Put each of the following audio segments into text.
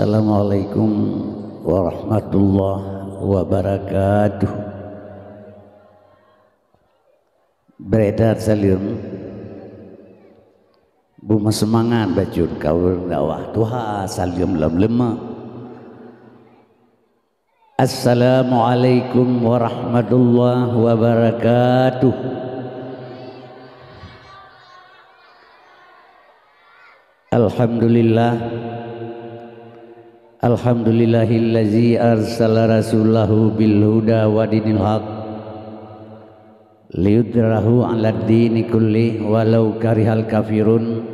Assalamualaikum warahmatullahi wabarakatuh. Beredar salim buma semangat bacun kau dakwah tuha salim lam lemah. Assalamualaikum warahmatullahi wabarakatuh. Alhamdulillah, alhamdulillahillazi arsala rasulahu bil huda wa dinil haq liyudrahu ala dini kulli walau karihal kafirun.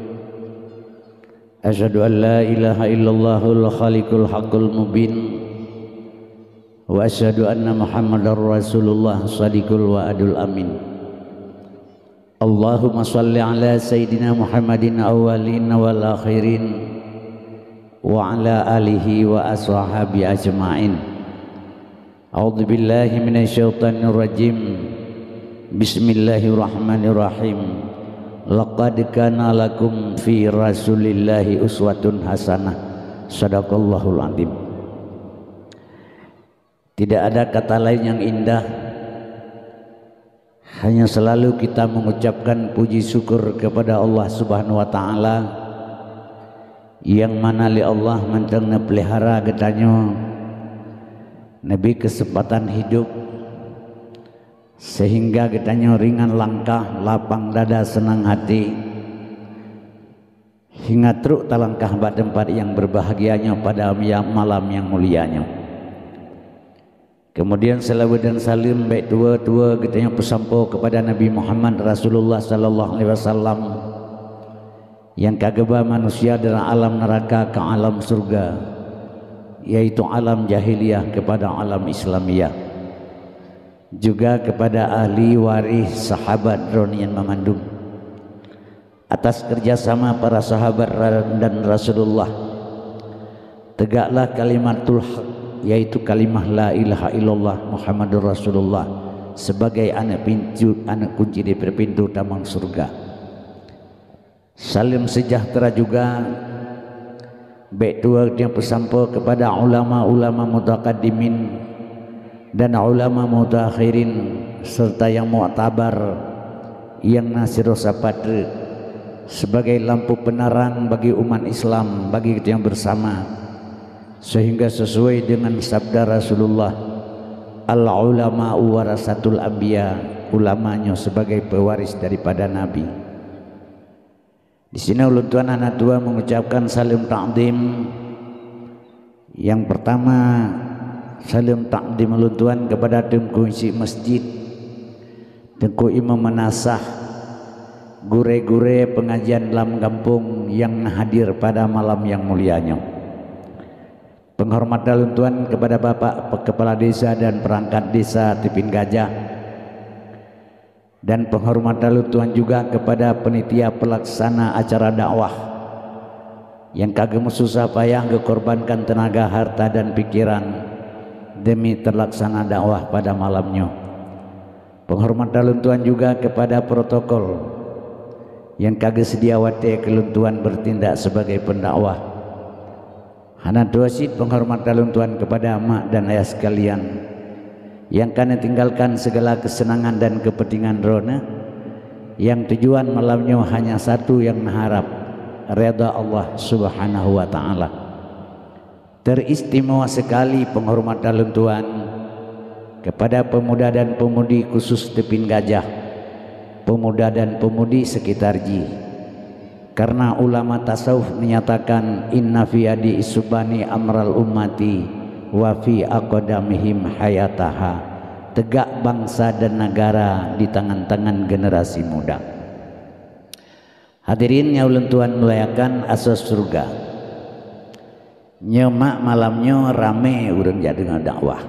Asyhadu an la ilaha illallahul khaliqul haqqul mubin wa asyhadu anna muhammadar rasulullah shadiqul wa'adul amin. Allahumma salli ala sayyidina Muhammadin awwalin wal akhirin wa ala alihi wa ashabi ajma'in. A'udzu billahi minasyaitonir rajim. Bismillahirrahmanirrahim. Laqad kana lakum fi rasulillahi uswatun hasanah. Shadaqallahul azim. Tidak ada kata lain yang indah, hanya selalu kita mengucapkan puji syukur kepada Allah Subhanahu wa taala yang mana li Allah mentengna pelihara getanyo nabi kesempatan hidup sehingga getanyo ringan langkah, lapang dada, senang hati hingga truk talangkah pada tempat yang berbahagianya pada malam yang mulianya. Kemudian salawat dan salim baik tua-tua kita yang pesampo kepada Nabi Muhammad Rasulullah sallallahu alaihi wasallam yang kageba manusia dalam alam neraka ke alam surga, yaitu alam jahiliyah kepada alam Islamiyah, juga kepada ahli waris sahabat Ronian Mamandung atas kerjasama para sahabat dan Rasulullah. Tegaklah kalimatul haq, yaitu kalimah la ilaha illallah Muhammadur Rasulullah sebagai anak kunci di pintu taman surga. Salim sejahtera juga baik tua yang pesampo kepada ulama-ulama mutaqaddimin dan ulama mutaakhirin serta yang mu'tabar yang nasiru sapatre sebagai lampu penerang bagi umat Islam, bagi kita yang bersama, sehingga sesuai dengan sabda Rasulullah, al-ulama warasatul anbiya, ulamanya sebagai pewaris daripada nabi. Di sini ulun tuan anak tua mengucapkan salim ta'zim. Yang pertama salim ta'zim ulun tuan kepada tengku isi masjid, tengku imam menasah, gure-gure pengajian dalam kampung yang hadir pada malam yang mulianya. Penghormatan tuan kepada Bapak Kepala Desa dan perangkat desa Tipin Gajah, dan penghormatan tuan juga kepada penitia pelaksana acara dakwah yang kagem susah payah kekorbankan tenaga, harta dan pikiran demi terlaksana dakwah pada malamnya. Penghormatan tuan juga kepada protokol yang kagem sedia wate keluntuan bertindak sebagai pendakwah. Hana doasid penghormatan tuan kepada mak dan ayah sekalian yang kena tinggalkan segala kesenangan dan kepentingan rona, yang tujuan malamnya hanya satu, yang mengharap redha Allah Subhanahu wa taala. Teristimewa sekali penghormatan tuan kepada pemuda dan pemudi khusus Tepin Gajah, pemuda dan pemudi sekitar Ji. Karena ulama tasawuf menyatakan inna fi adi isubani amral ummati wa fi aqdamihim hayataha, tegak bangsa dan negara di tangan-tangan generasi muda. Hadirin yang ulun tuan melayakan asas surga, nyemak malamnya rame urang jadi dakwah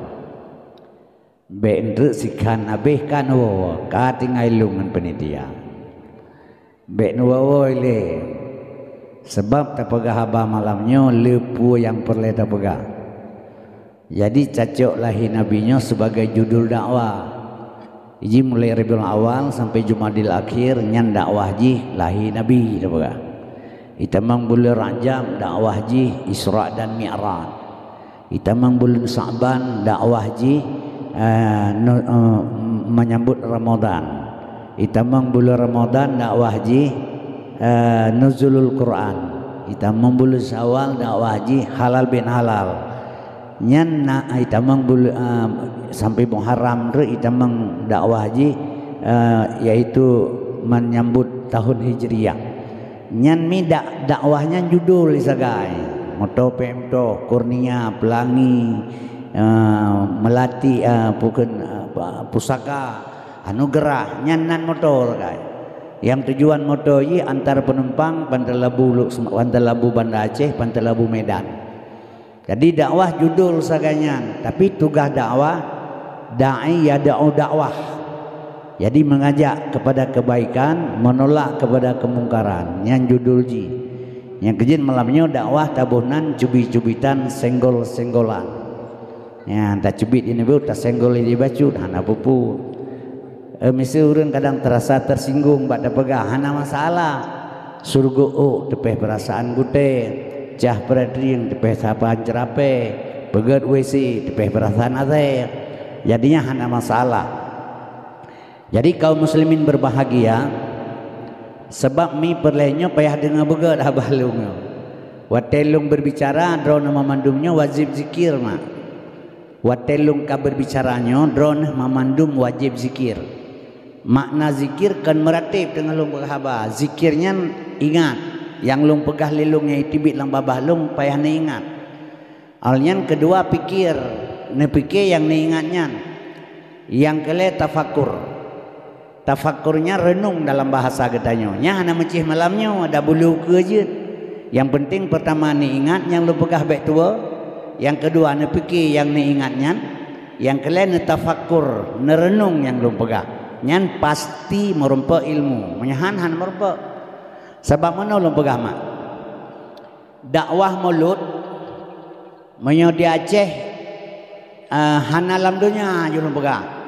beendre sikan abeh kan wo katingai lungan penitia bek nuwa le sebab tapagah haba malamnya lepu yang perle tapagah. Jadi cacok lahi nabinya sebagai judul dakwah. Iji mulai Rabiul Awal sampai Jumadil Akhir nyan dakwah ji lahi nabi tapagah. Itamang bulan Rajab dakwah ji Isra dan Mi'raj. Itamang bulan Sa'ban dakwah ji menyambut Ramadan. Itamang bulan Ramadan dakwah ji nuzulul Quran. Itamang bulan Syawal dakwah ji halal bin halal. Nyan itamang bulan sampai Muharram re itamang dakwah ji yaitu menyambut tahun Hijriyah. Nyan mi dakwahnya judul isagai moto pemto kurnia pelangi melati pusaka anugerah nyan nan motor kai yang tujuan moto yi antar penumpang Pantai Labu Banda Aceh Pantai Labu Medan. Jadi dakwah judul saganya, tapi tugas dakwah dai ya dakwah. Jadi mengajak kepada kebaikan, menolak kepada kemungkaran. Yang judul ji. Yang kejin malamnya dakwah tabunan cubit-cubitan senggol-senggolan. Ya, tak cubit ini bu, tak senggol ini bacut, hana pupu. Mesti urang kadang terasa tersinggung, pada pegah, hana masalah. Surgo tepeh perasaan gute, cah peradring tepeh sapaan cerape, pegat WC tepeh perasaan ate. Jadinya hana masalah. Jadi kaum muslimin berbahagia sebab mi perlehnya payah dengar begat abalungnya. Watelung berbicara drone memandumnya wajib zikir mak. Watelung ka berbicaranya drone memandum wajib zikir. Makna zikir kan meratib dengan lung berhaba. Zikirnya ingat yang lung pegah lilungnya itibit lang babah lung payah ne ingat. Alnyan kedua pikir, ne pikir yang ne ingatnya. Yang kele tafakur. Tafakurnya renung dalam bahasa getanya. Nya hana mencih malamnya ada bulu ke je. Yang penting pertama ni ingat yang lu pegah baik tua. Yang kedua ni fikir yang ni ingatnya. Yang kalian ni tafakur, ni renung yang lu pegah. Nyan pasti merumpa ilmu. Menyahan merumpa. Sebab mana lu pegah mak? Dakwah mulut menyo di Aceh hana lam dunia je lu pegah.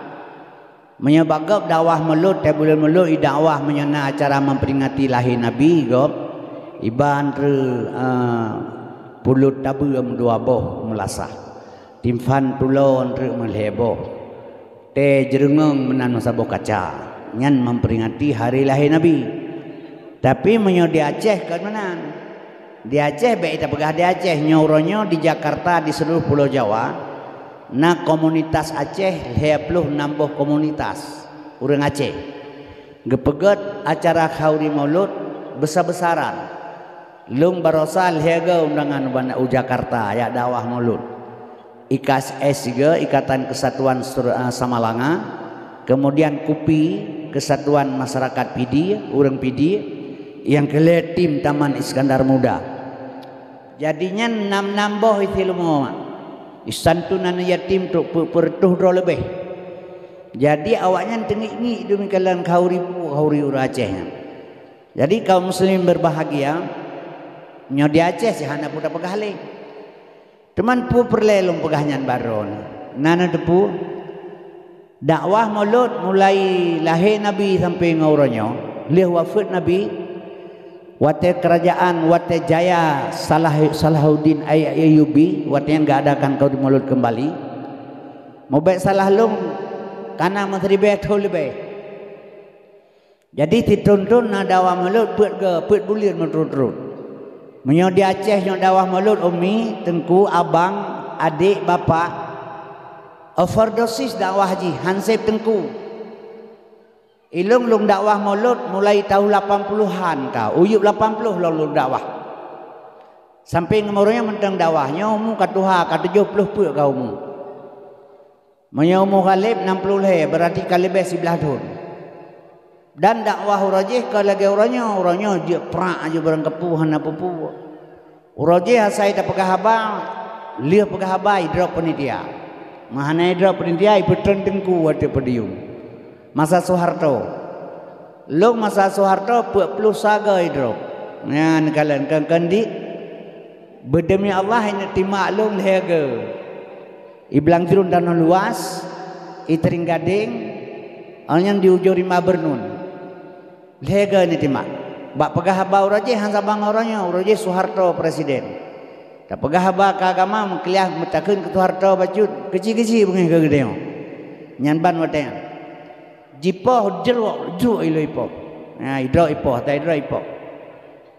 Menyebabkan dakwah mulut bulan mulut dakwah menyana acara memperingati lahir Nabi gop iban re pulut tabu dua boh melasah timfan tulon re melheboh te jerengeng menan saboh kaca nyan memperingati hari lahir Nabi. Tapi menyo di Aceh kan menan di Aceh baik kita pegah di Aceh nyauronyo di Jakarta di seluruh pulau Jawa. Nah komunitas Aceh 26 komunitas orang Aceh gepegat acara khauri maulud besar-besaran lung barosal hega undangan banda Jakarta ya dakwah maulud IKSS juga Ikatan Kesatuan Samalanga kemudian KUPI Kesatuan Masyarakat Pidi orang Pidi yang kele tim Taman Iskandar Muda jadinya 6 boh itu ilmu isantunan yatim tuk pertuh dro lebih. Jadi awaknya tengik ni demikian khauri ura Aceh. Jadi kaum muslim berbahagia nyo di Aceh sihana puda pegah le. Teman pu perlelung pegahnya baron. Nana depu dakwah maulud mulai lahir Nabi sampai ngauronyo, leh wafat Nabi wate kerajaan wate jaya Salahuddin Ayyubi wate yang enggak adakan kau di mulut kembali mau baik salah lung karena menteri betul lebih jadi dituntun na dakwah mulut put bulir menurut menyo di Aceh nyo dakwah mulut umi tengku abang adik bapak overdosis dakwah haji hansip tengku ilung dakwah maulud mulai tahun 80-an kau uyup 80 lung dakwah sampai ngomornya mentang dakwahnya umu katuha ka 70 puk kau umu menyomu kalib 60 le berarti kalib 11 tahun dan dakwah urajih ke lagi uranya dia prak aja barang kepuhan apa pu urajih saya tak pegah abang liah pegah abai drop penitia mahana drop penitia ipetren tengku wate pedium masa Soeharto lu masa Soeharto plus saga hidrop ngan kalian kan kandi berdemi Allah ini timaklum lehega iblang jerun tanah luas itering gading yang diujuri mabernun lehega ini timak Bak pegah haba uraje han sabang orangnya uraje Soeharto presiden. Tak pegah haba ke agama mengkeliah metakeun ke Soeharto bacut kecil-kecil bungi ke gede. Nyan ban wateng. Jipo jerok ju ilo ipo. Nah hidro ipo, ta hidro ipo.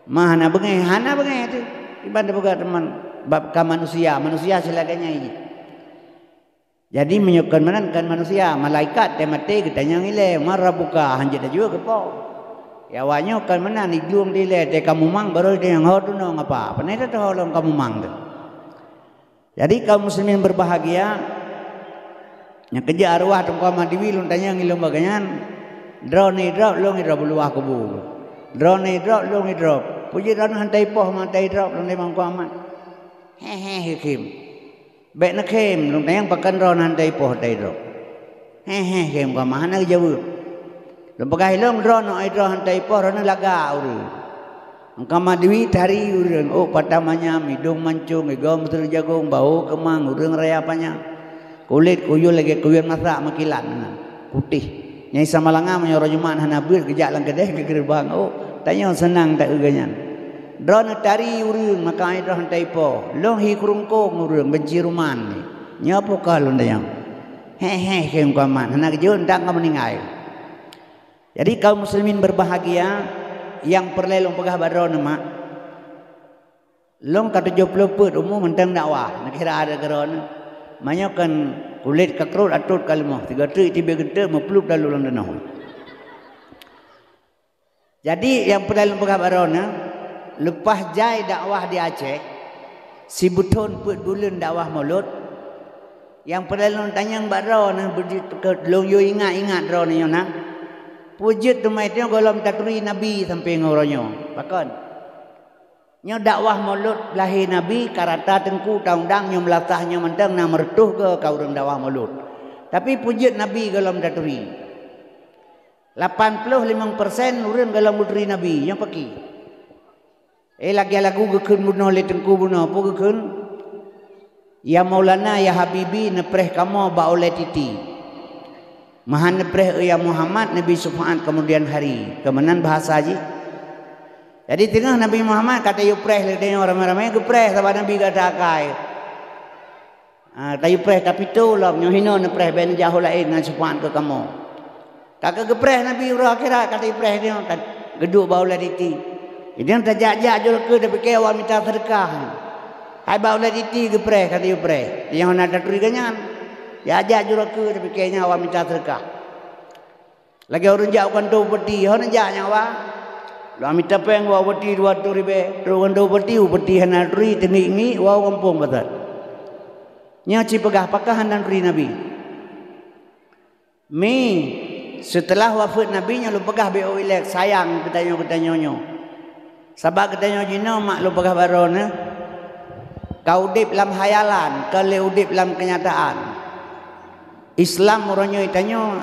Mah hana bengai tu. Iban pegah teman bab ka manusia selaganya ini. Jadi menyukan menankan manusia, malaikat temate ketanya ngile marah buka hanjat juga kepo. Ya wanyo kan mana ni glum dile te kamu mang baru dia yang hot no ngapa. Apa itu tolong kamu mang tu. Jadi kaum muslimin berbahagia. Yang kerja arwah tengkau madiwi lun tanya ngilum baganyan. Drone drop long drop luah kubu. Drone drop long drop. Puji drone hantai poh hantai drop long memang kuamat. Hehe hikim. Baik nak kem, lung tayang pakan ron handai poh handai drop. Hehe kem kau mana jauh. Lung pakai long ron handai poh ron laga uri. Engkau madiwi tari uri. Oh patamanya midung mancung, igom betul jagung, bau kemang, urang raya apanya. Kulit kuyul lagi kuyul masak makilan. Putih. Nyai samalanga menyorong jumaan hanabir kejak lang kedeh ke gerbang. Oh tanya senang tak uganyan. Drone tari urang maka ai drone taipo long hi kurungkong urang benci ruman ni nyapo kalon dayang hehe kem kaman hana kejeun tak ka meningai. Jadi kaum muslimin berbahagia yang perlelong pegah badron mak long ka 70 put umum mentang dakwah nak kira ada geron manyokan kulit kakrut atut kalimah 3 tri tiba gede meplup dalu lang danau. Jadi yang perlelong pegah badron lepas jai dakwah di Aceh, si Buton put bulan dakwah Maulud. Yang pernah tanya mbak Ron, long yo ingat Ron yo nak. Pujud rumah itu golom takri Nabi sampai ngoronyo. Pakon. Nyo dakwah Maulud lahir Nabi karata tengku taundang nyo melatah nyo mentang na mertuh ke kau orang dakwah Maulud. Tapi pujud Nabi golom takri. 85% urang golom takri Nabi yang peki. Lagi lagu gekun bunuh le tengku bunuh apa gekun ya Maulana ya Habibi nepreh kamu ba oleh titi mahan nepreh ya Muhammad Nabi Subhan kemudian hari kemenan bahasa haji. Jadi tengah Nabi Muhammad kata yu preh le dia ramai-ramai gepreh sahabat Nabi kata akai tayu preh tapi tu lah nyohino nepreh ben jauh lain dengan Subhan ke kamu kakak gepreh Nabi urah akhirat kata yu preh dia geduk ba oleh titi. Jadi yang terjak-jak jauh ke tapi kaya awak minta sedekah. Hai bau lah titi ke preh kata you preh. Yang nak daturi ganyan. Ya ajak jauh ke tapi kayaknya awak minta sedekah. Lagi orang jauh kan tu peti, orang jaknya awak. Lu minta peng awak peti 2 ribu. Terus kan tu peti hana turi tengi awak kampung betul. Nyaci pegah pakahan dan turi Nabi. Setelah wafat Nabi nya lu pegah be ilek sayang ketanya-ketanyonyo. Sabab katanya jino mak lu pegah baron kau udip dalam hayalan kau udip dalam kenyataan. Islam orangnya itanyo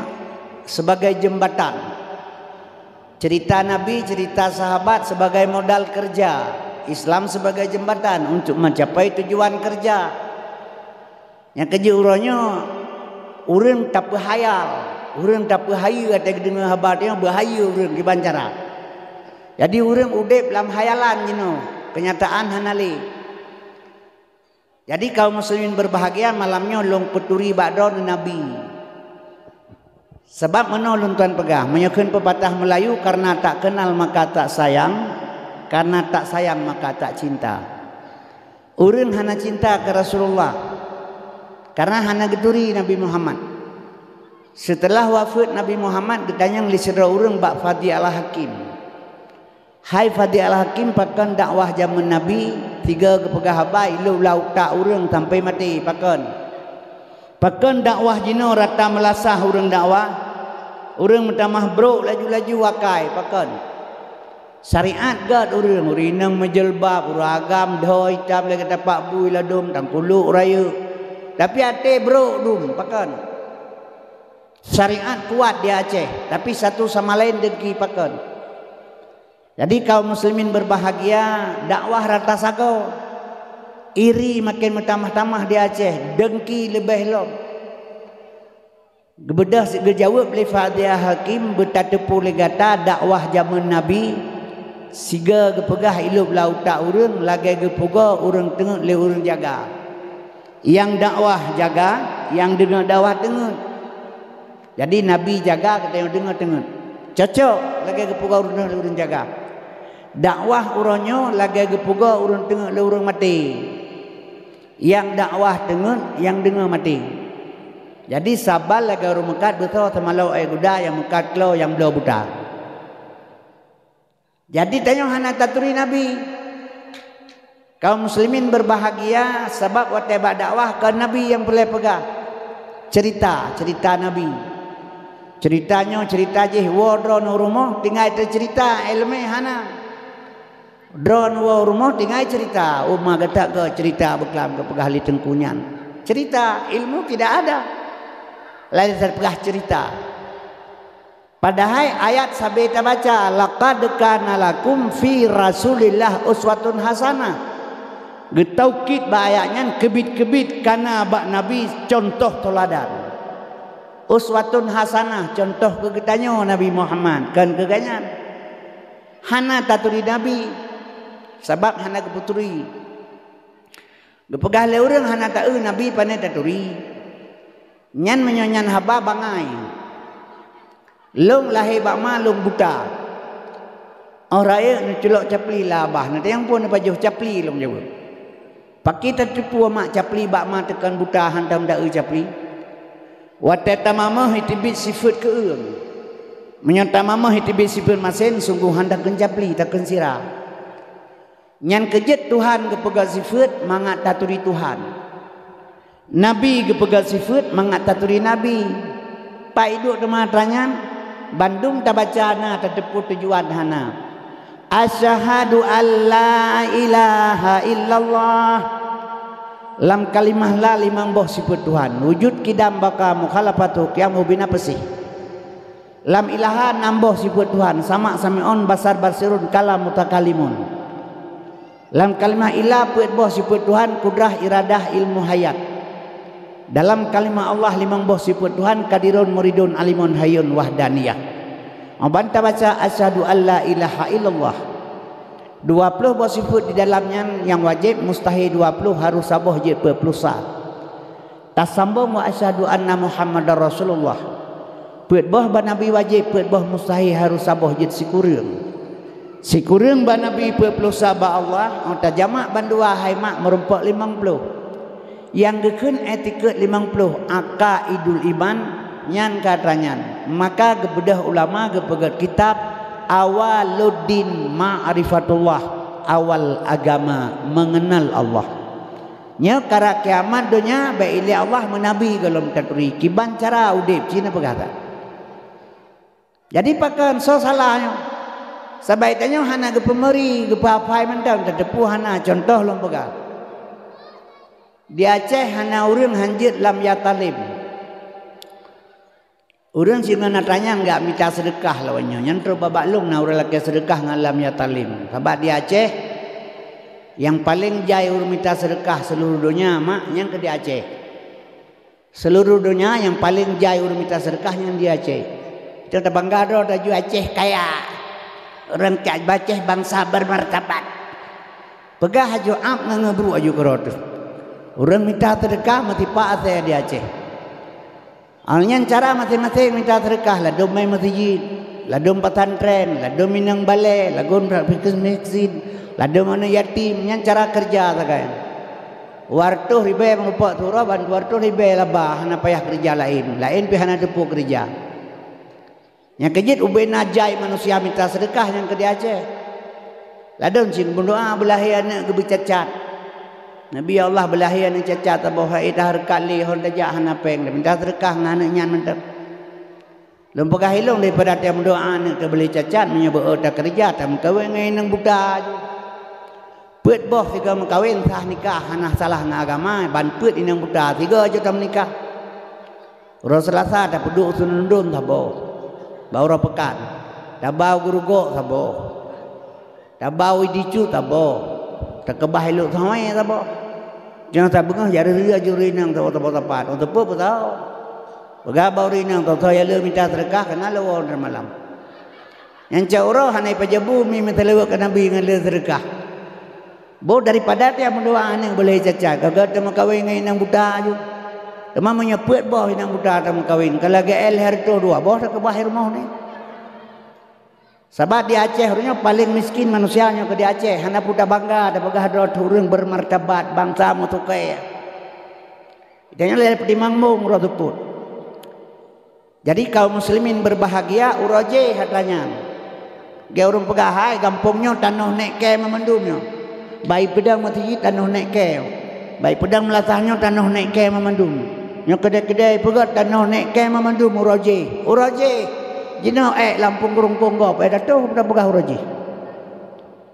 sebagai jembatan. Cerita Nabi, cerita sahabat sebagai modal kerja. Islam sebagai jembatan untuk mencapai tujuan kerja. Yang kerja orangnya urang tak berhayal, urang tak berhayu kata dengan habatnya berhayu urang di bancara. Jadi urang udip dalam hayalan jino, kenyataan hanali. Jadi kaum muslimin berbahagia malamnya long peturi bakdon Nabi. Sebab menolong tuan pegah menyokun pepatah Melayu karena tak kenal maka tak sayang, karena tak sayang maka tak cinta. Urang hana cinta ke Rasulullah karena hana geturi Nabi Muhammad. Setelah wafat Nabi Muhammad ditanya li sira urang bak Fadi Al-Hakim. Hai Fadi Al-Hakim pakan dakwah zaman Nabi 3 kepegah habai lu lau tak urang sampai mati pakan dakwah jino rata melasah urang dakwah urang mentamah bro laju-laju wakai pakan syariat gad urang urinang menjelbab uragam doi tam lagi tapak bui ladum tangkuluk raya tapi ate bro dum pakan syariat kuat di Aceh tapi satu sama lain dengki pakan. Jadi kaum muslimin berbahagia dakwah rata sago iri makin bertambah-tambah di Aceh dengki lebih lom gebedah gejawab li Fadi Al-Hakim bertatepu legata dakwah zaman Nabi siga gepegah ilup lauta urang lagi gepuga urang tengok le urang jaga. Yang dakwah jaga, yang dengar dakwah tengok. Jadi Nabi jaga kata yang dengar tengok. Cocok lagi gepuga urang jaga. Dakwah uronyo lagi gepuga urang tengok le urang mati. Yang dakwah tengok, yang dengar mati. Jadi sabar lagi urang mekat betul sama lau ai guda yang mekat klo yang belau buta. Jadi tanya hana taturi Nabi. Kaum muslimin berbahagia sebab watibak dakwah ke Nabi yang boleh pegang. Cerita Nabi. Ceritanya cerita je wodron rumah tinggal cerita ilmu hana. Dron wa rumah tinggal cerita. Umma gatak ke cerita berkelam ke pegah li tengkunyan. Cerita ilmu tidak ada. Lain terpegah cerita. Padahal ayat sabit baca laqad kana lakum fi Rasulillah uswatun hasanah. Getaukid ba ayatnya kebit-kebit kana bak Nabi contoh teladan. Uswatun hasanah contoh kegetanyo Nabi Muhammad kan keganyan. Hana taturi Nabi sebab hana keputuri. Gepegah le urang hana taeu Nabi pane taturi. Nyan menyonyan haba bangai. Long lahir bak malung buta. Orang raya nak celok capli lah abah. Nanti yang pun baju capli long jawab. Pakai tertipu mak capli bak ma tekan buta hantam dak capli. Watata mama hitibit sifat ke eung. Menyata mama hitibit sifat masen sungguh hendak capli takkan sirah. Nyan kejet Tuhan kepegat sifat mangat taturi Tuhan. Nabi kepegat sifat mangat taturi Nabi. Pak hidup teman-teman Bandung tak baca na terdepu tujuan hana. Asyhadu alla ilaha illallah. Lam kalimah la limang boh sifat Tuhan. Wujud kidam baka mukhalafatu qiyamu bina pesih. Lam ilaha namboh sifat Tuhan. Sama sami'un basar basirun kalam mutakalimun. Lam kalimah ilah puit boh sifat Tuhan. Kudrah iradah ilmu hayat. Dalam kalimah Allah limang boh sifat Tuhan kadirun muridun alimun hayyun wahdaniyah. Banta baca asyhadu alla ilaha illallah. 20 boh sifat di dalamnya yang wajib mustahil 20 harus saboh je perplusa. Tasambung wa asyhadu anna Muhammadar Rasulullah. Puit boh ba nabi wajib puit boh mustahil harus saboh je sikureung. Sikureung ba nabi perplusa ba Allah ta jamak bandua haimak merempak 50. Yang gekun etiket 50 akaidul iman nyan katranyan. Maka gebedah ulama gepegat kitab awaluddin ma'rifatullah, awal agama mengenal Allah. Nya kara kiamat dunia baili Allah menabi galom taturi kiban cara udip cina pegata. Jadi pakan so salahnya. Sebaiknya hana ge pemeri ge papai mentang tedepu hana contoh lom pegat. Di Aceh hana urang hanjit lam ya talim. Urang sing natanya enggak minta sedekah lawannya. Nyantro babak long na urang laki sedekah ngan lam ya talim. Sebab di Aceh yang paling jai urang minta sedekah seluruh dunia mak yang ke di Aceh. Seluruh dunia yang paling jai urang minta sedekah yang di Aceh. Kita bangga do daju Aceh kaya. Orang kaya Aceh bangsa bermartabat. Pegah haju am ngebru aju kerotus. Orang minta sedekah mati pak saya di Aceh. Alnya cara masing-masing minta sedekah lah dom mai masjid, lah dom pesantren, lah dom minang balai, lah dom praktis masjid, lah dom mana yatim, nya cara kerja sakai. Wartuh ribe mengupak surah bantu wartuh ribe labah hana payah kerja lain pi hana depu kerja. Nya kejit ubay najai manusia minta sedekah yang ke di Aceh. Lah dom cing berdoa belahi anak gebicacat. Nabi Allah belahi yang cacat abah haidah rekali hon dajak hana peng minta sedekah ngana nyan mentep. Lom pegah hilong daripada dia mendoa nak beli cacat menyebut tak kerja tak mengkawin ngai nang buta je. Peut boh tiga mengkawin sah nikah hana salah ngah agama ban peut inang buta tiga je tam nikah. Ura Selasa tak peduk sunundun sabo. Bau ora pekan. Tak bau guru gok sabo. Tak bau idicu sabo. Tak kebah elok samai sabo. Jangan tak bengah jadi ria juri nang tahu-tahu untuk apa tahu. Begabau rinang tahu ya le minta sedekah kena lawan malam. Yang cauro hanai pajabu mi metelewak ke Nabi dengan le sedekah. Bo daripada tiap mendoa yang boleh caca. Gagal temu kawin dengan inang buta aju. Temu menyeput boh inang buta temu kawin. Kalau GL harto dua boh tak ke bahir mau ni. Sebab di Aceh orangnya paling miskin manusianya ke di Aceh. Hana puta bangga ada pegah dot urang bermartabat bangsa mutukai. Idanya le pedimang mung roduput. Jadi kaum muslimin berbahagia uroje hatanya. Ge urang pegahai kampungnya tanah nek ke memandumnya. Baik pedang mati tanah nek ke. Baik pedang melatahnya tanah nek ke memandum. Nya kedai-kedai pegat tanah nek ke memandum uroje. Uroje. Jino Lampung Kurungkung gop datu pada pegah uroje.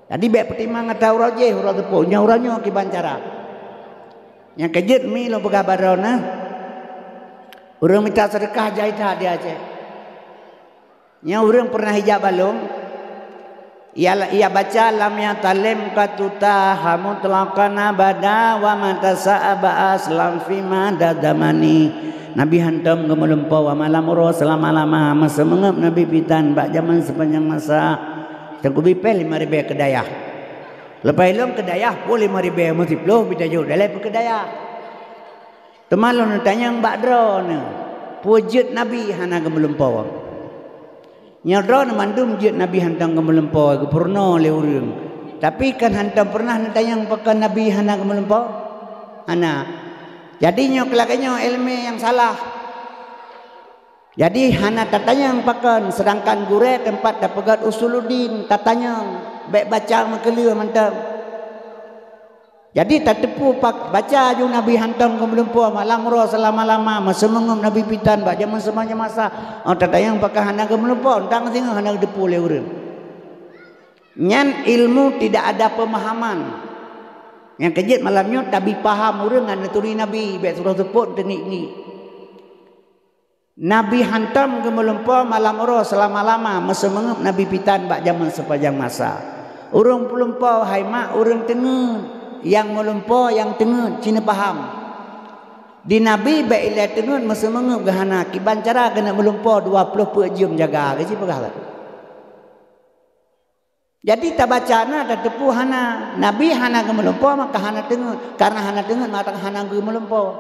Jadi bek petimang atau uroje uroje punya uranyo ki bancara. Yang kejut mi lo pegah barona. Urang minta sedekah jaita dia Aceh. Nya urang pernah hijab balung. Ia baca lam ya talim katuta hamutlaqan abada wa matasa'aba aslam fi madadamani. Nabi hantam gemelempau wa malam uro selama-lama masa mengep Nabi pitan bak zaman sepanjang masa. Tengku bipel 5,000 kedayah. Lepas ilmu kedayah pun 5,000 multiplo bitajuk dalai pekedayah. Temalon tanya bak drone. Wujud Nabi hana gemelempau. Nyadron mandum jut Nabi hantam gemelempau ke purna le urang. Tapi kan hantam pernah tayang pakai Nabi hana gemelempau? Hana. Jadinya kelakanya ilmu yang salah. Jadi hana tatanya pakai sedangkan gure tempat dapat usuluddin tatanya baik baca makeli mantap. Jadi tak tepu baca ju Nabi hantam gemelempau malam roh selama-lama masa mengum Nabi pitan bak zaman semanya masa. Oh tatayang pakai hana gemelempau entang singa hana depu le urang. Nyan ilmu tidak ada pemahaman. Yang kejut malamnya tabi paham urang ngan turi Nabi baik surah tepuk teknik ni. Nabi hantam gemelempau malam roh selama-lama masa mengum Nabi pitan bak zaman sepanjang masa. Urang pelempau hai mak urang tengah. Yang melempau yang tengah cina paham. Di Nabi baik ilah tengah masa mengep gahana kiban cara kena melempau 20 jam jaga ke si pegah. Jadi tak baca na tak tepu hana Nabi hana ke melempau maka hana tengah karena hana tengah maka hana ke melempau.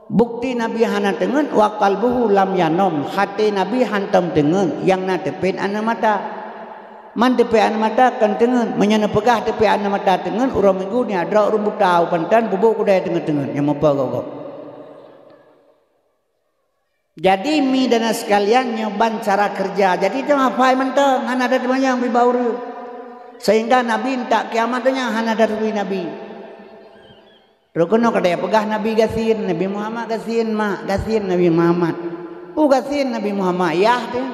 Bukti Nabi hana tengah wa qalbuhu lam yanom hati Nabi hantam tengah yang na tepin ana mata. Man tepian mata kan tengen menyana pegah tepian mata tengen urang minggu ni ada urang buta pantan bubuk kudai tengen-tengen yang apa kau. Jadi mi dan sekalian nyoban cara kerja. Jadi jangan apa mentang hana ada banyak bibauru. Sehingga Nabi tak kiamatnya hana dari Nabi. Rokono kada pegah Nabi gasin Nabi Muhammad gasin mak gasin Nabi Muhammad. Gasin Nabi Muhammad yah tu.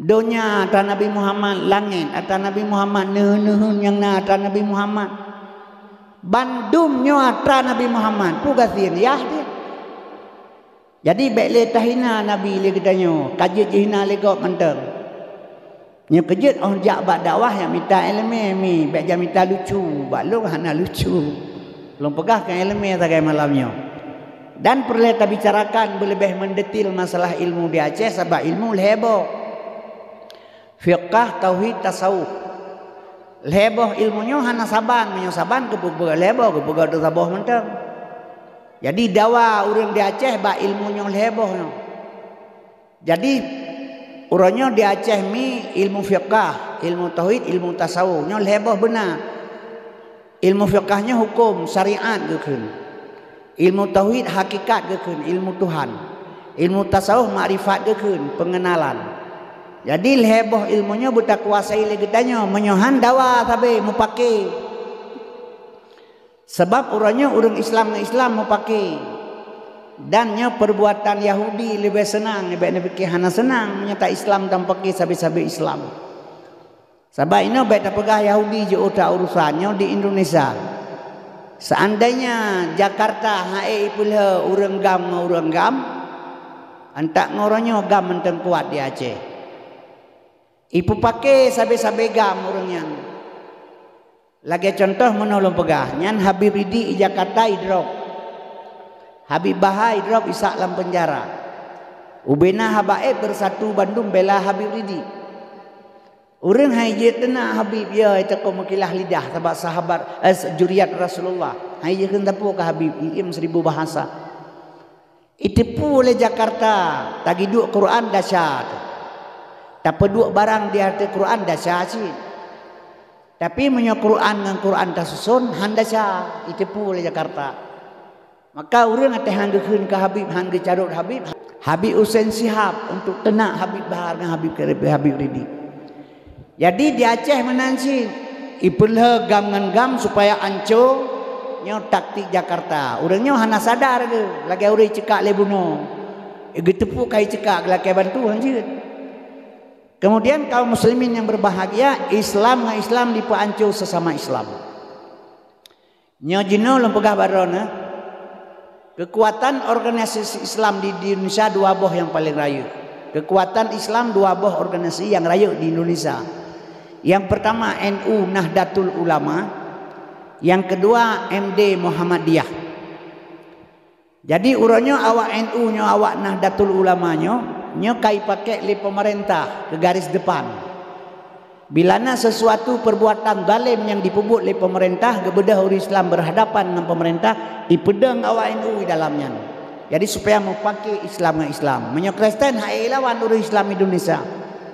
Donya ata Nabi Muhammad langit ata Nabi Muhammad neuhun yang na ata Nabi Muhammad bandumnya ata Nabi Muhammad pugasin yah dia. Jadi baikle tahina Nabi le katanya kajut hina le kau mentang nya kejut on jak bak dakwah yang minta ilmu mi baik jam minta lucu bak lu hana lucu belum pegah kan ilmu tagai malamnya. Dan perlu kita bicarakan lebih mendetil masalah ilmu di Aceh sebab ilmu heboh. Fiqh, tauhid, tasawuf. Leboh ilmunya hana saban, menyo saban ke buka leboh, ke buka tasawuf mentang. Jadi dawa urang di Aceh ba ilmunya leboh. Jadi urangnya di Aceh mi ilmu fiqh, ilmu tauhid, ilmu tasawuf nya leboh benar. Ilmu fiqhnya hukum syariat gekeun. Ilmu tauhid hakikat gekeun, ilmu Tuhan. Ilmu tasawuf makrifat gekeun, pengenalan. Jadi leboh ilmunya buta kuasai lagi tanya menyohan dawa tapi mau pakai. Sebab orangnya orang Islam mau pakai. Dannya perbuatan Yahudi lebih senang, lebih hana senang menyata Islam dan pakai sabi-sabi Islam. Sebab ini baik pegah Yahudi je urusannya di Indonesia. Seandainya Jakarta hae pula orang gam antak ngorangnya gam menteng kuat di Aceh. Ipu pakai sabe-sabe gam orang yang lagi contoh menolong pegah nyan Habib Ridi Jakarta idrop Habib Bahai idrop isak dalam penjara ubena habaib bersatu Bandung bela Habib Ridi Urang haji tenang Habib ya itu kau makilah lidah sebab sahabat juriat Rasulullah. Haji kan tapu ke Habib im 1000 bahasa. Itipu oleh Jakarta tagi duk Quran dahsyat. Tak peduk barang di hati Quran dahsyat sih. Tapi menyo Quran dengan Quran tasusun handasya itipu oleh Jakarta. Maka urang ate hanggeun ke Habib hangge carut Habib. Habib Husain Shihab untuk tenang Habib Bahar dengan Habib Ridi. Jadi di Aceh menansi ipelhe gam ngan gam supaya anco nyo taktik Jakarta. Urangnya hana sadar ke lagi urang cekak le bunuh. Getepu kai cekak lagi bantu anjir. Kemudian kaum muslimin yang berbahagia, Islam dengan Islam dipancu sesama Islam. Nyo jino lempegah barona. Kekuatan organisasi Islam di Indonesia 2 boh yang paling rayu. Kekuatan Islam 2 boh organisasi yang rayu di Indonesia. Yang pertama NU Nahdlatul Ulama, yang kedua MD Muhammadiyah. Jadi uronyo awak NU nyo awak Nahdlatul Ulama nyo kai pakai li pemerintah ke garis depan. Bilana sesuatu perbuatan zalim yang dipubut oleh pemerintah, gebedah orang Islam berhadapan dengan pemerintah, dipedang awak NU di dalamnya. Jadi supaya mau pakai Islam dengan Islam. Menyo Kristen hai lawan orang Islam Indonesia.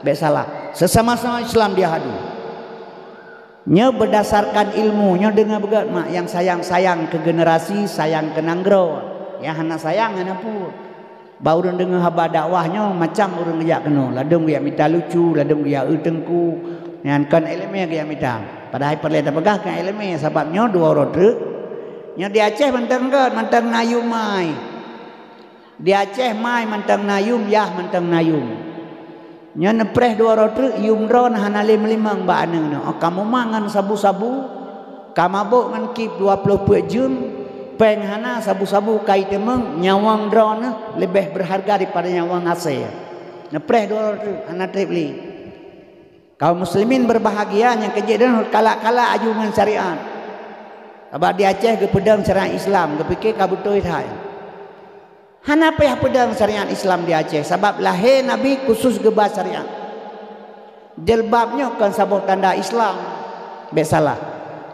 Baik salah. Sesama-sama Islam dia hadu. Nyo berdasarkan ilmu, nyo dengar begat mak yang sayang-sayang ke generasi, sayang ke nanggro. Yang hana sayang hana pun. Bau orang dengar haba dakwahnya macam orang ngejak kena. Ladung dia minta lucu, ladung dia tengku. Yang kan elemen dia minta. Padahal perlu tak pegah kan elemen sebabnya 2 orang truk. Nyo di Aceh mentang nayum mai. Di Aceh mai mentang nayum yah mentang nayum. Nyo nepreh 2 orang truk yumron hana 5 ba aneng no. Kamu mangan sabu-sabu, kamabuk ngan kip 20 jun. Peng hana sabu-sabu kai temeng nyawang drone lebih berharga daripada nyawang ase. Nepreh 2 orang truk hana trip li. Kaum muslimin berbahagia yang kejadian kala-kala ajungan syariat. Sebab di Aceh ke pedang syariat Islam, ke fikir kabutoi thai. Hana payah pedang syariat Islam di Aceh sebab lahir Nabi khusus gebah syariat. Jilbabnya kan sabuh tanda Islam. Bek salah.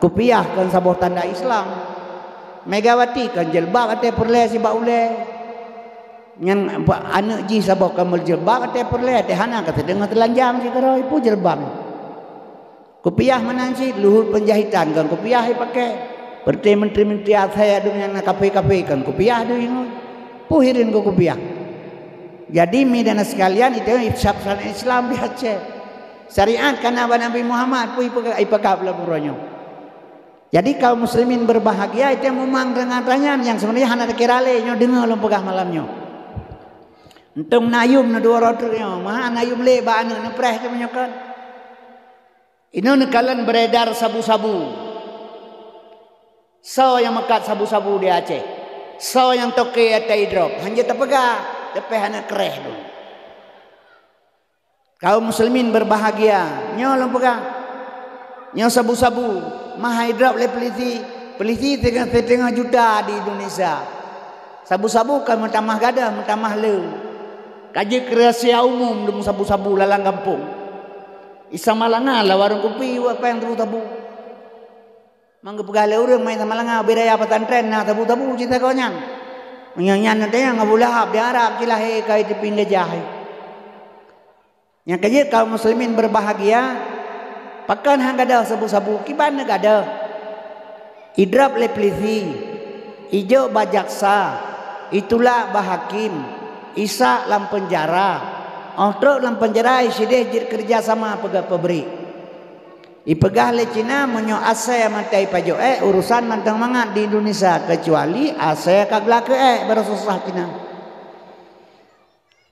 Kopiah kan sabuh tanda Islam. Megawati kan jilbab ate perle si ba ule. Yang anak ji sabah kamu jilbab ate perle ate hana kata dengar telanjang si karo ipu jilbab. Kopiah menansi luhur penjahitan kan kopiah pakai. Berarti menteri-menteri saya dengan kafe-kafe kan kopiah tu ingat. Puhirin ko kopiah. Jadi midana sekalian itu ifsab syariat Islam di Aceh. Syariat kana Nabi Muhammad pu ipakap laburonyo. Jadi kaum muslimin berbahagia itu memang dengan tanya yang sebenarnya hana kirale nyo dengar lempegah malamnya. Entung nayum na 2 rotrnya, mah nayum le ba anu nepreh ke menyokan. Ino nekalan beredar sabu-sabu. So yang mekat sabu-sabu di Aceh. So yang toke ate drop, hanya tepegah, tepe hana kereh tu. Kaum muslimin berbahagia, nyo lempegah. Nyo sabu-sabu, mah drop le peliti 3 juta di Indonesia. Sabu-sabu kan mentamah gada, mentamah le. Kaji kreasi umum demu sabu-sabu lalang kampung. Isa malanga lah warung kopi apa yang tabu-tabu. Mangga pegale urang main sama malanga bedaya pesantren nah tabu-tabu cita konyan. Menyanyan nanti yang ngabulahap di Arab cilahe kai di pinggir jahe. Yang kaji kaum muslimin berbahagia. Pakan hang gada sabu-sabu kiban gada. Idrap le pelisi. Ijo bajaksa. Itulah bahakim. Isa lam penjara, Ontrok lam penjara isideh jir kerja sama pegah peberi. Ipegah le Cina menyo ase mantai pajo urusan mantang mangat di Indonesia kecuali ase kaglake baru susah Cina.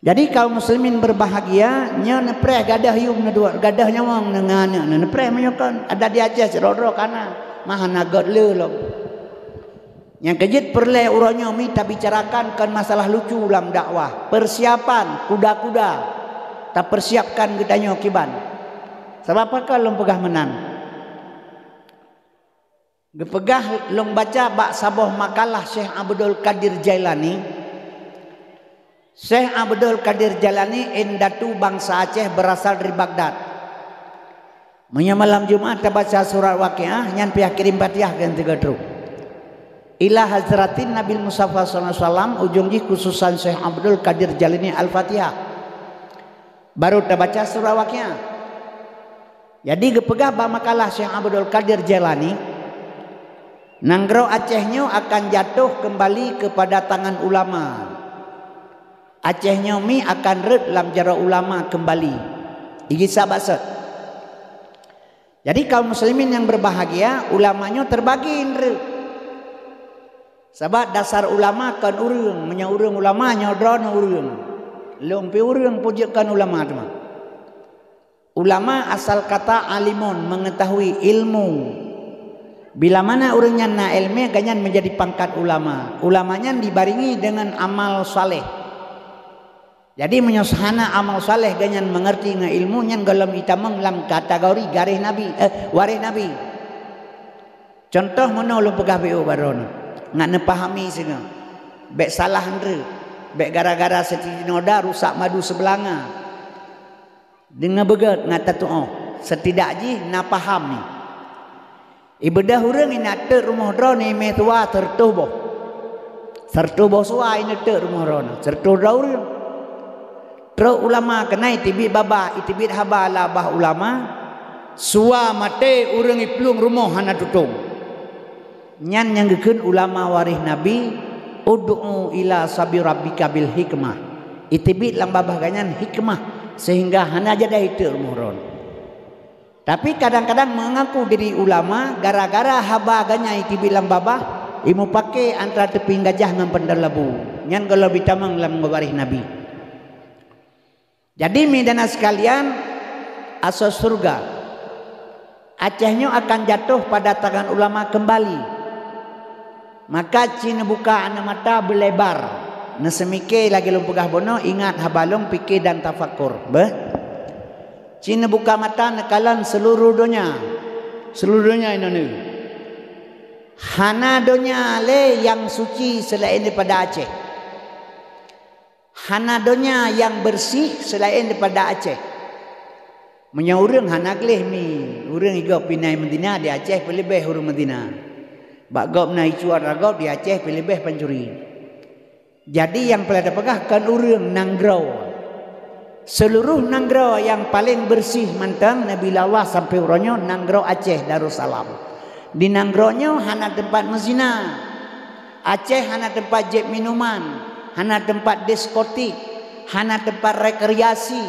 Jadi kaum muslimin berbahagia nyo nepreh gadah yum na dua gadah nyawang nengana nepreh menyokan ada di Aceh serodro kana mahana god le lo. Yang kejit perle uronyo minta bicarakan kan masalah lucu dalam dakwah. Persiapan kuda-kuda. Tak persiapkan gedanyo kiban. Sebab apa long pegah menang. Gepegah long baca bak saboh makalah Syekh Abdul Qadir Jailani. Syekh Abdul Qadir Jailani endatu bangsa Aceh berasal dari Baghdad. Munya malam Jumat baca surat Waqiah nyan pihak kirim Fatihah kan 3 truk. Ila Hazratin Nabi Mustafa sallallahu alaihi wasallam ujung ji khususan Syekh Abdul Qadir Jalani Al-Fatihah. Baru baca surah Waqiah. Jadi gepegah ba makalah Syekh Abdul Qadir Jalani nanggro Acehnya akan jatuh kembali kepada tangan ulama. Acehnya mi akan red lam jara ulama kembali. Igi sabasat. Jadi kaum muslimin yang berbahagia ulamanya terbagi red. Sebab dasar ulama kan urang, nya urang ulama nya drona urang. Lompi urang pujakan ulama tu. Ulama asal kata alimun, mengetahui ilmu. Bila mana orangnya na ilmu ganyan menjadi pangkat ulama. Ulamanya dibaringi dengan amal saleh. Jadi menyusahana amal saleh ganyan mengerti dengan ilmu nyan dalam itamang dalam kategori garis nabi waris nabi. Contoh mana ulun pegah BO baron ngan nepahami sini. Bek salah andre, bek gara-gara setinoda rusak madu sebelanga. Dengan begat ngata tu setidak ji na paham ni. Ibadah urang ina te rumah dro ni me tua tertubuh. Tertubuh suai ina te rumah dro. Tertubuh urang. Tro ulama kenai tibit baba itibit haba labah ulama sua mate urang iplung rumah hana tutung. Nyan yang gekeun ulama waris nabi ud'u ila sabi rabbika bil hikmah. Itibit lam babah ganyan hikmah sehingga hana jadi itu umurun. Tapi kadang-kadang mengaku diri ulama gara-gara haba ganya iti bilang babah imu pakai antara teping gajah dengan pendalabu nyan kalau bitamang lam ngabarih nabi. Jadi midana sekalian asas surga Acehnya akan jatuh pada tangan ulama kembali. Maka cina buka anak mata berlebar. Nasemike lagi lumpugah bono ingat habalong fikir dan tafakur. Cina buka mata nekalan seluruh dunia. Seluruh dunia ini. Hana dunia le yang suci selain daripada Aceh. Hana dunia yang bersih selain daripada Aceh. Punya orang hana gelih mi. Orang igau pinai Medina di Aceh pelebih orang Medina. Bak gop na icuar ragop di Aceh pelebih pencuri. Jadi yang pelada pegahkan orang Nanggrau. Seluruh Nanggrau yang paling bersih mantang Nabi Allah sampai orangnya Nanggrau Aceh Darussalam. Di Nanggraunya hana tempat mezina. Aceh hana tempat jeb minuman, hana tempat diskotik, hana tempat rekreasi,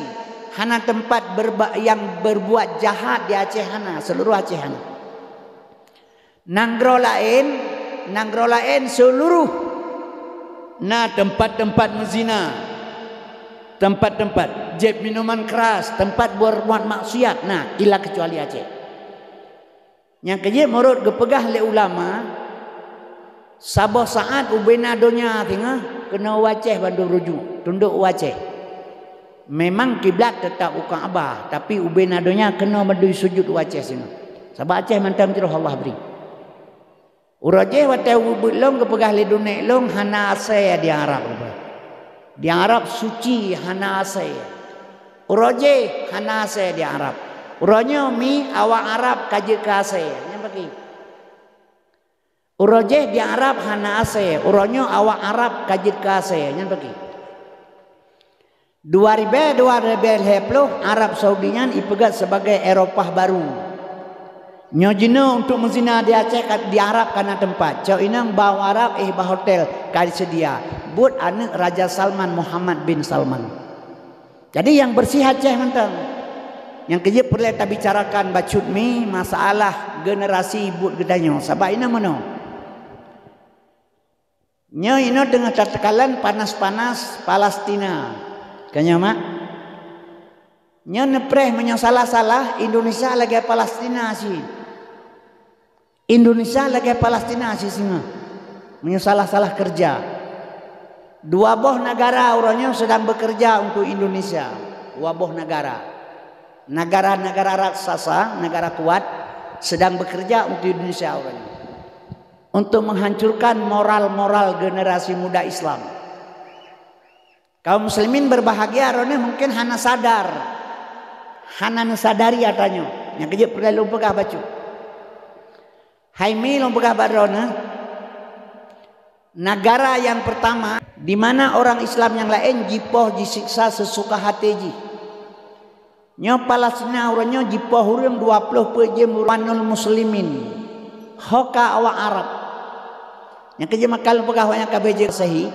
hana tempat yang berbuat jahat di Aceh hana, seluruh Aceh hana. Nanggrau lain seluruh nah tempat-tempat mezina, tempat-tempat jeb minuman keras, tempat berbuat maksiat, nah ila kecuali Aceh. Yang kerja menurut gepegah le ulama sabah saat ubena donya tengah kena Aceh bandu rujuk tunduk Aceh. Memang kiblat tetap uka Abah, tapi ubena donya kena bandu sujud Aceh sini. Sabah Aceh mantam jiroh Allah beri. Urajeh watai ubulong gepegah le dunia long hana asai di Arab. Di Arab suci hana asai. Urajeh hana asai di Arab. Uranya mi awak Arab kaje kasai. Yang bagi. Urajeh di Arab hana asai. Uranya awak Arab kaje kasai. Yang bagi. 2010 Arab Saudinya ipegat sebagai Eropah baru. Nyojina untuk mezina di Aceh di Arab karena tempat. Cau inang bawa Arab bah hotel kali sedia. Buat anak Raja Salman Muhammad bin Salman. Jadi yang bersih Aceh mentang. Yang kerja perlu kita bicarakan bacut mi masalah generasi buat gedanya. Sebab ini mana? Nya ini dengan catakalan panas-panas Palestina. Kanya mak? Nya nepreh menyasalah-salah Indonesia lagi Palestina sih. Indonesia lagi Palestina sih singa. Menyasalah-salah kerja. Dua boh negara orangnya sedang bekerja untuk Indonesia. Dua boh negara. Negara-negara raksasa, negara kuat sedang bekerja untuk Indonesia orangnya. Untuk menghancurkan moral-moral generasi muda Islam. Kaum muslimin berbahagia orangnya mungkin hana sadar. Hana sadari atanya. yang kerja perlu pegah baca. Haimi long pegah barona. Negara yang pertama di mana orang Islam yang lain jipoh disiksa sesuka hati ji. Nyo Palestina orangnya jipoh hurung 20 pejem manul muslimin. Hoka awak Arab. Yang kerja makal pegawainya KBJ sahih.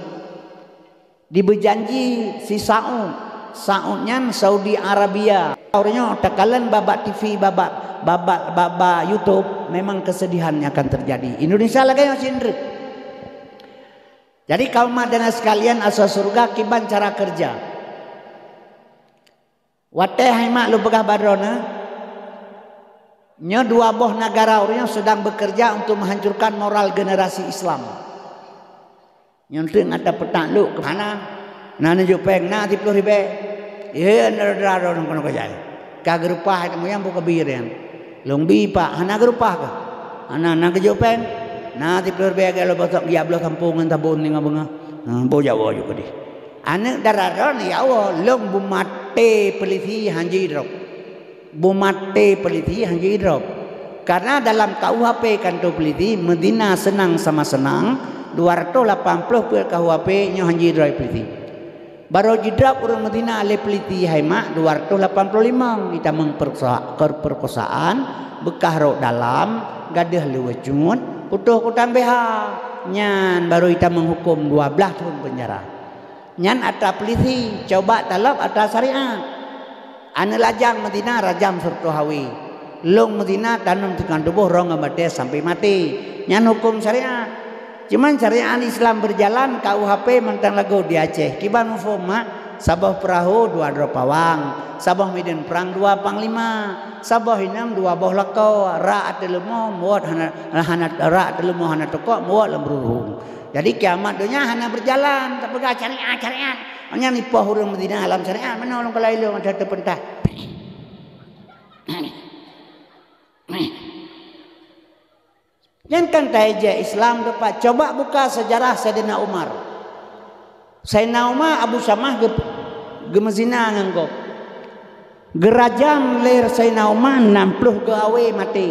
Diberjanji si Saudnya Saudi Arabia. Orangnya takalan babak TV babak YouTube memang kesedihannya akan terjadi. Indonesia lagi yang sindrik. Jadi kaum madana sekalian asal surga kiban cara kerja. Wateh haimak lu begah badrona. Nya dua boh negara orangnya sedang bekerja untuk menghancurkan moral generasi Islam. Nyonting ada petak lu ke mana? Nana jupeng na 10 ribu. Iya nerdaro nang kono kajai. Kagerupah kamu yang buka bir yang. Longbi pak hana gerupah ka. Ana ke jupeng. Na 10 ribu kalau botok dia belah kampungan tabun ni ngabunga. Bo Jawa juga di. Anak dararon ya Allah long bumate peliti hanji drop. Bumate peliti hanji drop. Karena dalam KUHP kanto peliti Medina senang sama senang 280 per KUHP nyo hanji drop peliti. Baru jidrap orang Medina ale peliti haimak 285 kita perkosaan bekah rok dalam gadah lewejun putuh kutang BH nyan baru kita menghukum 12 tahun penjara. Nyan ata peliti coba talab ata syariat. Ane lajang Medina rajam surtu hawi. Long Medina tanam tekan tubuh rong abade sampai mati. Nyan hukum syariat. Cuman syariat Islam berjalan KUHP mentang lagu di Aceh. Kiban mufoma Sabah perahu 2 pawang, Sabah medan perang 2 panglima, Sabah hinam 2 boh lakau, ra atelemo muat hana ra atelemo hana toko muat lembrurung. Jadi kiamat dunia hana berjalan tapi gak syariat. Hanya nipoh urang Medina alam syariat menolong kelailung ada terpentah. Yang kan taja Islam dapat coba buka sejarah Sayyidina Umar. Sayyidina Umar Abu Samah gemezina nganggo. Gerajam ler Sayyidina Umar 60 gawe mati.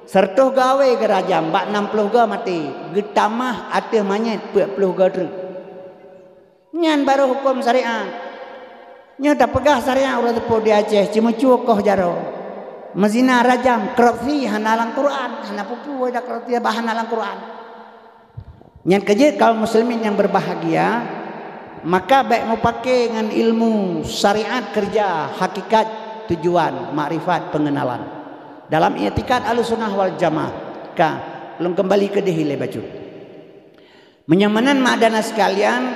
Sertuh gawe gerajam bak 60 ga mati. Getamah ateh manyet 40 ga tru. Nyan baru hukum syariat. Nya tak pegah syariat urang tepo di Aceh cuma cukoh jaro. Mazina rajam kerapsi hanalang Quran, hana pupu ada kerapsi bahan hanalang Quran. Yang kerja kaum muslimin yang berbahagia, maka baik mau pakai dengan ilmu syariat kerja, hakikat, tujuan, makrifat, pengenalan. Dalam i'tikad Ahlussunnah wal Jamaah. Belum kembali ke dihile baju. Menyamanan madana sekalian,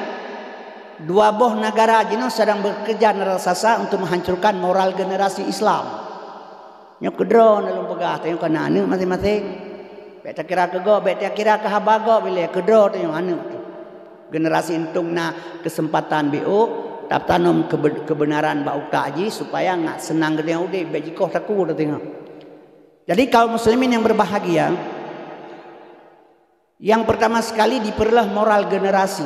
dua boh negara jino sedang bekerja nerasasa untuk menghancurkan moral generasi Islam. Nyok kedron dalam pegah tayong kana anu masing-masing. Beta kira ke go, beta kira ke habago bila kedro tayong anu. Generasi entung na kesempatan BO tap tanam kebenaran ba ukta aji supaya ngak senang gede ude bejikoh taku tengok. Jadi kaum muslimin yang berbahagia, yang pertama sekali diperlah moral generasi.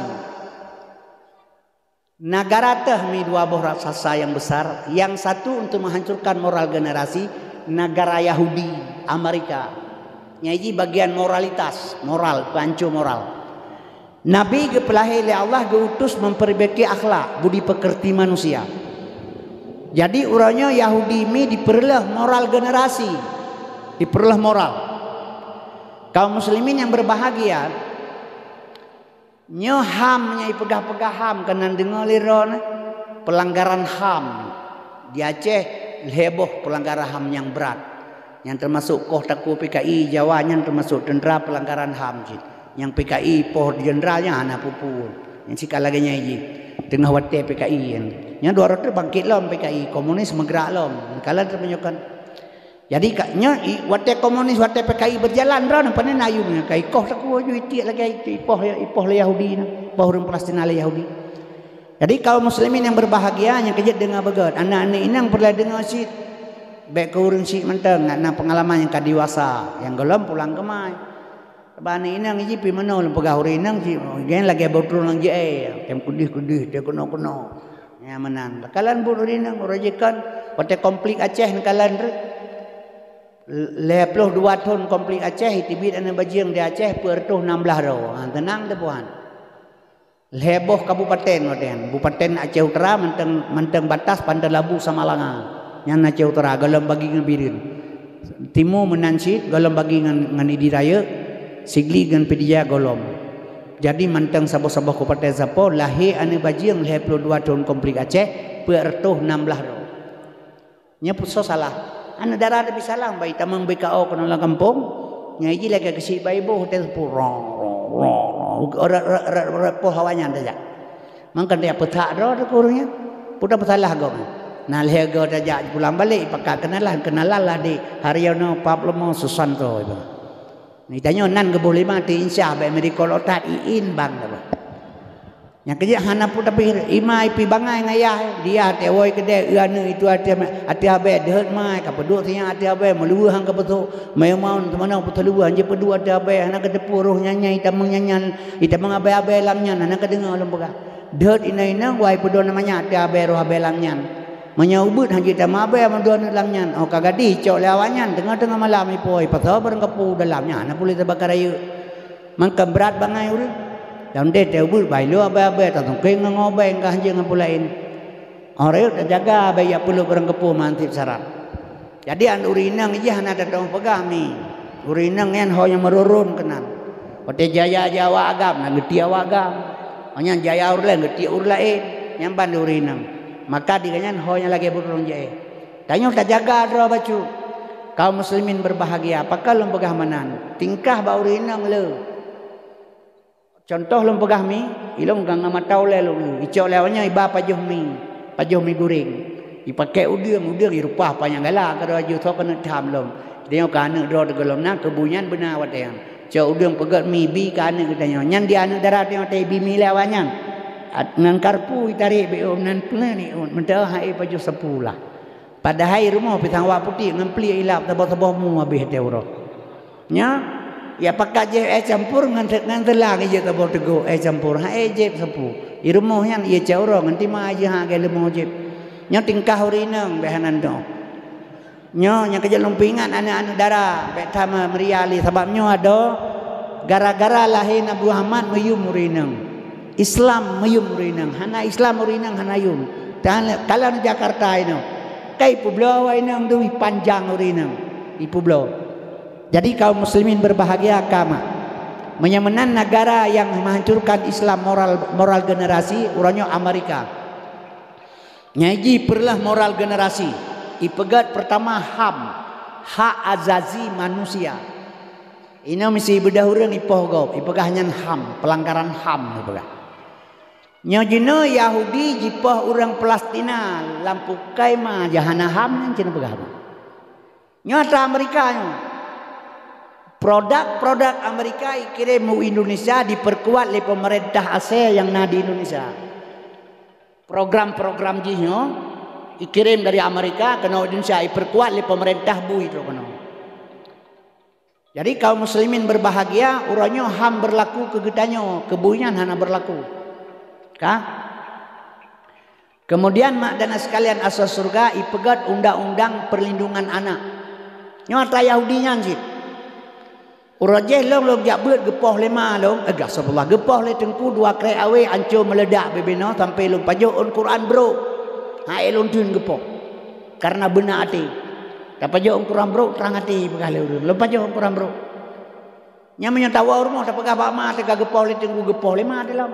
Negara teh mi dua boh raksasa yang besar, yang satu untuk menghancurkan moral generasi negara Yahudi Amerika. Nyaji bagian moralitas, moral, pancur moral. Nabi kepelahi oleh Allah diutus memperbaiki akhlak, budi pekerti manusia. Jadi urangnya Yahudi ini diperlah moral generasi, diperlah moral. Kaum muslimin yang berbahagia, nyo ham nyai pegah-pegah ham kenan dengar liron pelanggaran ham di Aceh. Heboh pelanggaran HAM yang berat, yang termasuk koh taku PKI Jawa, yang termasuk tentera pelanggaran HAM, yang PKI poh jenderalnya hana pupul, yang sikal lagi nyaji tengah wate PKI yang 200 bangkit lom PKI komunis menggerak lom kalian termenyokan. Jadi nya wate komunis wate PKI berjalan ron panen ayunya kai koh taku ju itiak lagi ipoh le Yahudi poh urang Palestina le Yahudi. Jadi kaum muslimin yang berbahagia yang kejut dengar begat. Anak-anak inang pernah dengar sih. Baik ke urang sih menteng nak pengalaman yang kadiwasa, yang gelom pulang ke mai. Bani inang ji pi mano lem pegah urang inang ji gen lagi betul nang je yang kudih-kudih dia kuno-kuno. Ya menang. Kalian buru inang urajikan wate konflik Aceh kalian 22 tahun komplit Aceh tibit ane bajiang di Aceh pertuh 16 ro. Tenang tu puan. Leboh kabupaten moden. Kabupaten Aceh Utara menteng batas Pantai Labu sama Langa. Yang Aceh Utara galam bagi ngebirin. Timur menansit galam bagi ngan Idiraya. Sigli ngan Pedia golom. Jadi menteng sabah-sabah kabupaten Sapo lahir ane bajiang 22 tahun komplit Aceh pertuh 16 ro. Nya puso salah. Anu darah ada bisalang bayi tamang BKO kena lang kampung nya iji lagi kesi bayi bo hotel purong ora po hawanya daja mangkan dia petak ro kurungnya puta pesalah go nah lego daja pulang balik pakak kenalan lah di Haryono Paplomo Susanto ibu ni tanyo nan ke boleh mati insya ba medical otat iin bang dah yang kerja hana pun tapi imai pi bangai ngayah dia tewoi kedai iana itu hati abe deut mai ka peduk tiang hati abe melua hang ka betul mai maun temana betul lua je pedu hati abe hana ka depuruh nyanyai tamang nyanyan itamang abe-abe lamnyan hana ka dengar lembega deut ina wai pedu namanya hati abe roh abe lamnyan menyau-ubut hang kita mabe mandon lamnyan oh kagadi cok lawanyan tengah-tengah malam ipoi pasal bareng kepu dalamnya hana boleh terbakar ayu mangka berat bangai urang dan dia terbut bayi lu abai-abai tak tungkeng ngobai engkau hanya ngapulain orang itu jaga bayi perlu orang kepu mantip syarat jadi an urinang je hana datang pegah mi urinang yang ho yang merurun kenan pate jaya Jawa agam na geti awagam hanya jaya urlain geti urlain yang ban urinang maka diganyan ho yang lagi berurun je tanyo tak jaga dro bacu kaum muslimin berbahagia apakah lom pegah manan tingkah ba urinang le contoh lom pegah mi ilong gang matau le lom icok lewanya iba pajuh mi goreng dipakai udang irupah panjang gala kada aju tho kana tham lom dia kana dro de golom na kebunyan benar watean cok udang pegat mi bi kana katanya nyan dia anu darat dia te bi mi lewanya nan karpu tarik be om nan plen ni mentah hai pajuh sepula pada hai rumah pitang wa putih ngempli ilap tabo-tabo mu habis teuro nya ya pakai je campur ngan telang je tabo tego campur ha je sepu irumuh yan ye cauro nganti ma je ha ge lemo je nya tingkah urinang behanan do nyo nya kerja lumpingan anak-anak darah be tama meriali sebabnya ada gara-gara lahir Nabi Muhammad mayum urinang Islam mayum urinang hana Islam urinang hana yum kalau di Jakarta ini kai pulau inang duwi panjang urinang di pulau. Jadi kaum muslimin berbahagia kama menyamenan negara yang menghancurkan Islam moral generasi urangnya Amerika nyaji perlah moral generasi ipegat pertama hak azazi manusia ini mesti bedahurang ipoh ipegah nyan ham pelanggaran ham ipegah nyajina Yahudi jipoh orang Palestina lampu kaima jahana ham cina pegah nyata Amerika produk Amerika dikirim ke Indonesia diperkuat oleh pemerintah ASEAN yang ada di Indonesia. Program-program jihnya dikirim dari Amerika ke Indonesia diperkuat oleh pemerintah bu itu kena. Jadi kaum muslimin berbahagia urangnya ham berlaku kegetanyo kebunyan hana berlaku. Kah? Kemudian mak dan sekalian asas surga ipegat undang-undang perlindungan anak. Nyata Yahudinya sih. Urajeh long jak beut gepoh lema long agak sebelah gepoh le tengku dua krek awe ancur meledak bebeno sampai long pajuk Quran bro hai long tun gepoh karena benar hati tak pajuk Quran bro terang hati pegah le long pajuk Quran bro nyamanya tawa rumah tak pegah bama tega gepoh le tengku gepoh lema dalam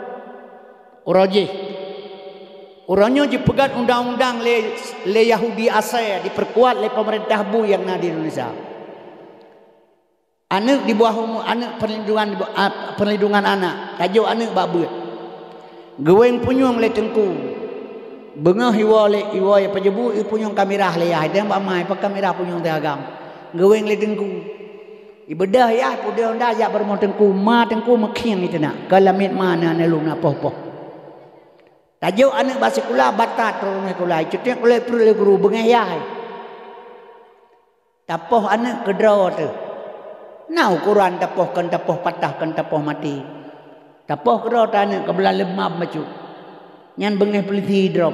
urajeh orangnya dipegat undang-undang le Yahudi ASEAN diperkuat oleh pemerintah bu yang ada di Indonesia. Anak di bawah anak perlindungan anak tajuk anak babut geweng punyung le tengku bengah iwa ya pajebu punyung kamera le ya dan ba mai pa kamera punyung te agam geweng le tengku ibedah ya pudah nda ya bermo tengku makhing itu nak kalamit mana ne lu na poh tajuk anak basikula batat rumah kulai cetek oleh perlu guru bengah ya tapoh anak kedraw tu nah ukuran tapoh patahkan tapoh mati tapoh kero tanya kebelah lemab macu nyan bengeh peliti drop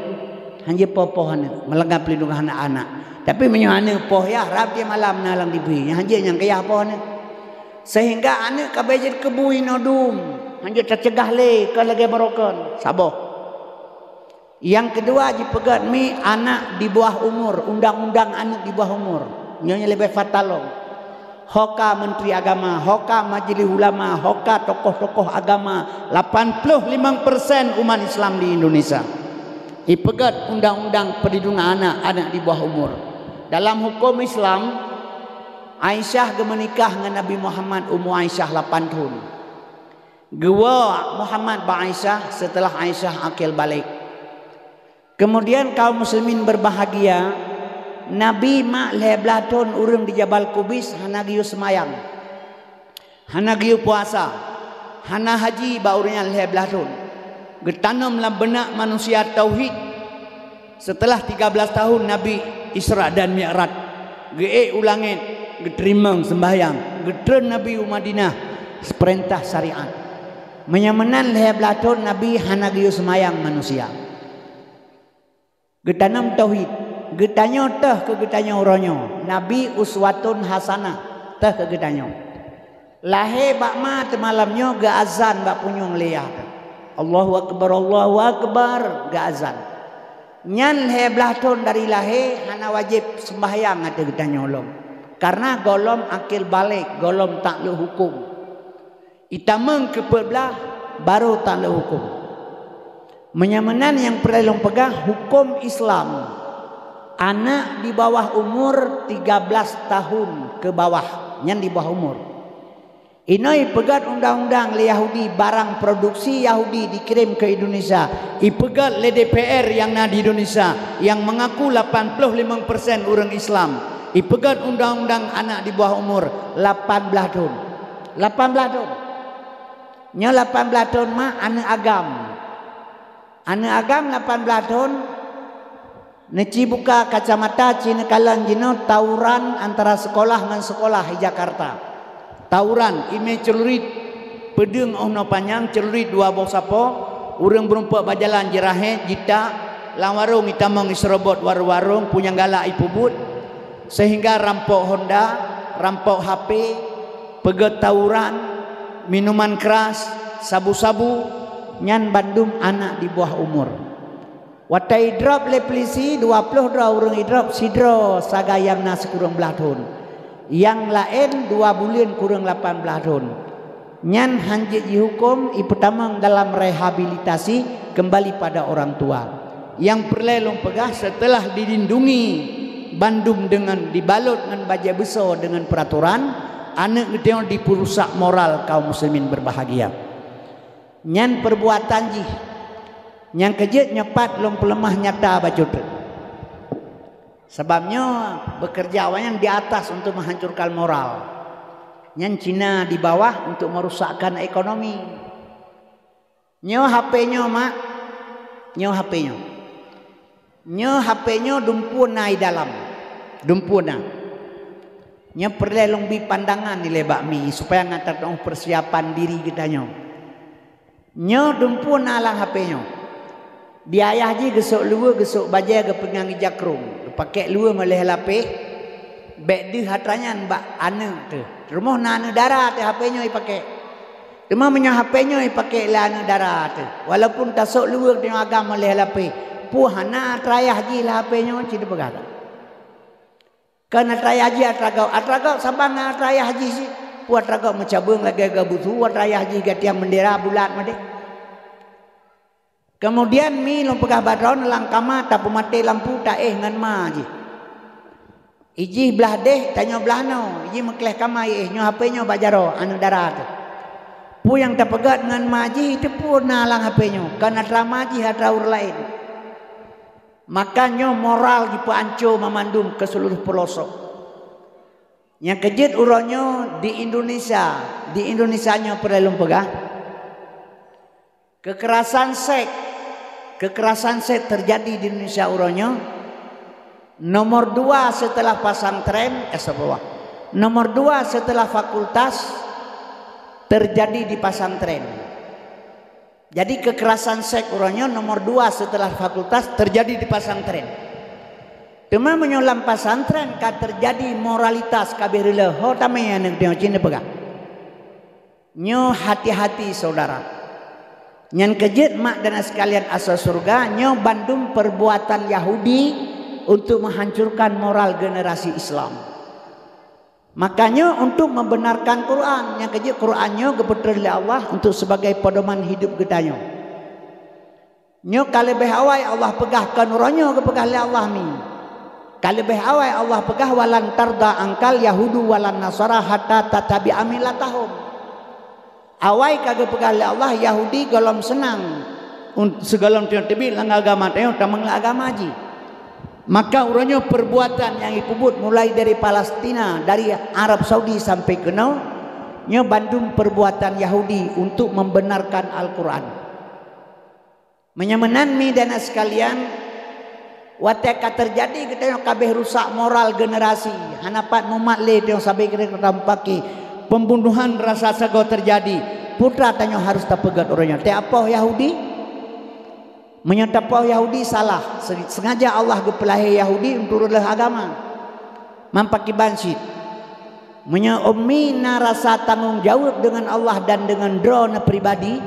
hanya popoh anak melengah pelindungan anak-anak Tapi menyana poh ya rap dia malam nalang dibi. Hanya yang kaya poh ni. Sehingga anak kabejit kebui nodum. Hanya tercegah le ke lagi barokon. Sabar. Yang kedua dipegat mi anak di bawah umur, undang-undang anak di bawah umur. Nyonya lebih fatalong. Hoka Menteri Agama, hoka Majelis Ulama, hoka tokoh-tokoh agama. 85% umat Islam di Indonesia. Dipegat undang-undang perlindungan anak di bawah umur. Dalam hukum Islam, Aisyah menikah dengan Nabi Muhammad umur Aisyah 8 tahun. Gua Muhammad ba Aisyah setelah Aisyah akil balik. Kemudian kaum muslimin berbahagia, Nabi mak 11 tahun urang di Jabal Kubis hana giu semayang. Hana giu puasa. Hana haji ba urang 11 tahun. Getanam dalam benak manusia tauhid. Setelah 13 tahun Nabi Isra dan Mi'raj, ge ulangin, geterimang sembahyang, getren Nabi Madinah, perintah syariat. Menyamanan 11 tahun Nabi hana giu semayang manusia. Getanam tauhid, getanyo teh ke getanyo uronyo. Nabi uswatun hasanah teh ke getanyo. Lahir bak ma malamnya ge azan bak punyong liah. Allahu Akbar ge azan. Nyan 11 tahun dari lahir hana wajib sembahyang ada getanyo long. Karena golom akil balik, golom tak le hukum. Itameng kepebelah baru tak le hukum. Menyamanan yang perlu pegang hukum Islam. Anak di bawah umur 13 tahun ke bawah, yang di bawah umur. Ini pegat undang-undang le Yahudi, barang produksi Yahudi dikirim ke Indonesia. Ipegat le DPR yang na di Indonesia yang mengaku 85% orang Islam. Ipegat undang-undang anak di bawah umur 18 tahun. 18 tahun. Nya 18 tahun mah anak agam. Anak agam 18 tahun. Neci buka kacamata cina kalan jino tawuran antara sekolah dengan sekolah di Jakarta. Tawuran ime celurit pedeng ono panjang celurit dua bau sapo urang berumpak bajalan jerahe jita lang warung itamang isrobot warung punya galak ipubut sehingga rampok Honda, rampok HP, pegat tawuran, minuman keras, sabu-sabu nyan Bandung anak di bawah umur. Watai drop le polisi 20 dra urang idrop sidro sagayamna sekurang belah tahun. Yang lain 2 bulan kurang 18 tahun. Nyan hanjit dihukum ipetamang dalam rehabilitasi kembali pada orang tua. Yang perlelong pegah setelah dilindungi Bandung dengan dibalut dengan baja besar dengan peraturan, anak itu diperusak moral kaum muslimin berbahagia. Nyan perbuatan jih, yang kejut nyepat lom pelemah nyata bacut. Sebabnya bekerja yang di atas untuk menghancurkan moral. Yang Cina di bawah untuk merusakkan ekonomi. Nyo HP-nya mak, nyo HP-nya. Nyo HP-nya dumpuna di dalam. Dumpuna. Nyo perlelong bi pandangan ni lebak mi supaya ngatar persiapan diri kita nyo. Nyo dumpuna lang HP-nya. Biayah je gesok luar gesok bajai ke pengang jakrung. Pakai luar malih lapih. Bek di hatranya mbak ane tu. Rumah nana darah tu HP-nya dipakai. Cuma punya HP-nya dipakai lana darah tu. Walaupun tasuk luar dengan agama malih lapih. Puhana atrayah je lah HP-nya cina berkata. Karena atrayah je atragau. Atragau sabang atrayah je si. Puh atragau mencabung lagi agak butuh. Atrayah je gatiang bendera bulat madek. Kemudian mi long pegah badron lang kama tak mati lampu tak ngan ma je. Iji belah deh tanya belah no. Iji mekleh kama nyo HP nyo bajaro anu darat. Pu yang tak pegat dengan maji itu pun nalang HP nyo. Karena tra maji hatra ur lain. Makanya moral di pancur memandum ke seluruh pelosok. Yang kejut uronyo di Indonesia. Di Indonesia nyo perlu pegah. Kekerasan seks terjadi di Indonesia uronyo. Nomor 2 setelah pasantren, nomor 2 setelah fakultas terjadi di pasantren. Jadi kekerasan seks uronyo nomor 2 setelah fakultas terjadi di pasantren. Cuma menyolam pesantren kan terjadi moralitas kabirila. Ho tamai yang dia Cina pegang. Nyo hati-hati saudara. Nyan kejut mak dan sekalian asal surga. Nyo bandung perbuatan Yahudi untuk menghancurkan moral generasi Islam. Makanya untuk membenarkan Quran, yang kejut Qurannya kebetulan oleh Allah untuk sebagai pedoman hidup kita nyo. Nyo kalau lebih awal Allah pegahkan Qurannya kepegah oleh Allah ni. Kalau lebih awal Allah pegah walan tarda angkal Yahudu walan Nasara hatta tatabi amilatahum. Awal kagak pegah oleh Allah Yahudi golom senang segala tiba-tiba lang agama tayo tamang agama haji. Maka urangnya perbuatan yang ikubut mulai dari Palestina, dari Arab Saudi sampai ke nyo bandung perbuatan Yahudi untuk membenarkan Al-Quran. Menyamanan mi dan sekalian, wateka terjadi kita yang kabeh rusak moral generasi. Hanapat mumat le yang sampai kita tampaki pembunuhan rasa sago terjadi. Putra tanya harus tapegat orangnya. Te apa Yahudi? Menyatapo Yahudi salah. Sengaja Allah gepelahi Yahudi untuk relah agama. Mampaki bansit. Menyomina rasa tanggung jawab dengan Allah dan dengan drone pribadi.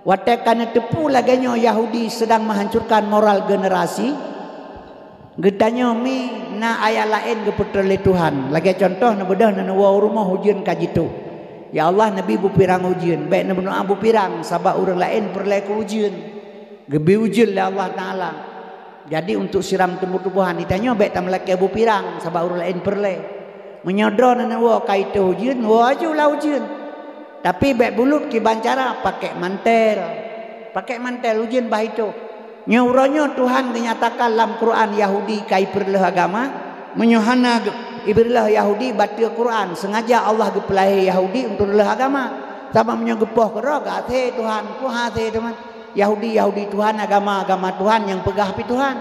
Watekana tepu laganya Yahudi sedang menghancurkan moral generasi. Getanya mi na ayat lain keputerle Tuhan. Lagi contoh na bedah na wa rumah hujan kajitu. Ya Allah Nabi bupirang hujan. Baik na benar bupirang sabab orang lain perle ke hujan. Gebi hujan lah Allah Ta'ala. Jadi untuk siram tumbuh-tumbuhan ditanya baik tak melaki abu pirang sebab orang lain perle. Menyodor na wa kaitu hujan, wa ajulah hujan. Tapi baik bulut ki bancara pakai mantel. Pakai mantel hujan bah itu. Nyuronyo Tuhan dinyatakan dalam Quran Yahudi kai perle agama, menyohana ibrillah Yahudi batil Quran. Sengaja Allah gepelahi Yahudi untuk le agama. Sama menyogepoh keroga te Tuhan, ku hate teman. Yahudi Tuhan, agama Tuhan yang pegah pi Tuhan.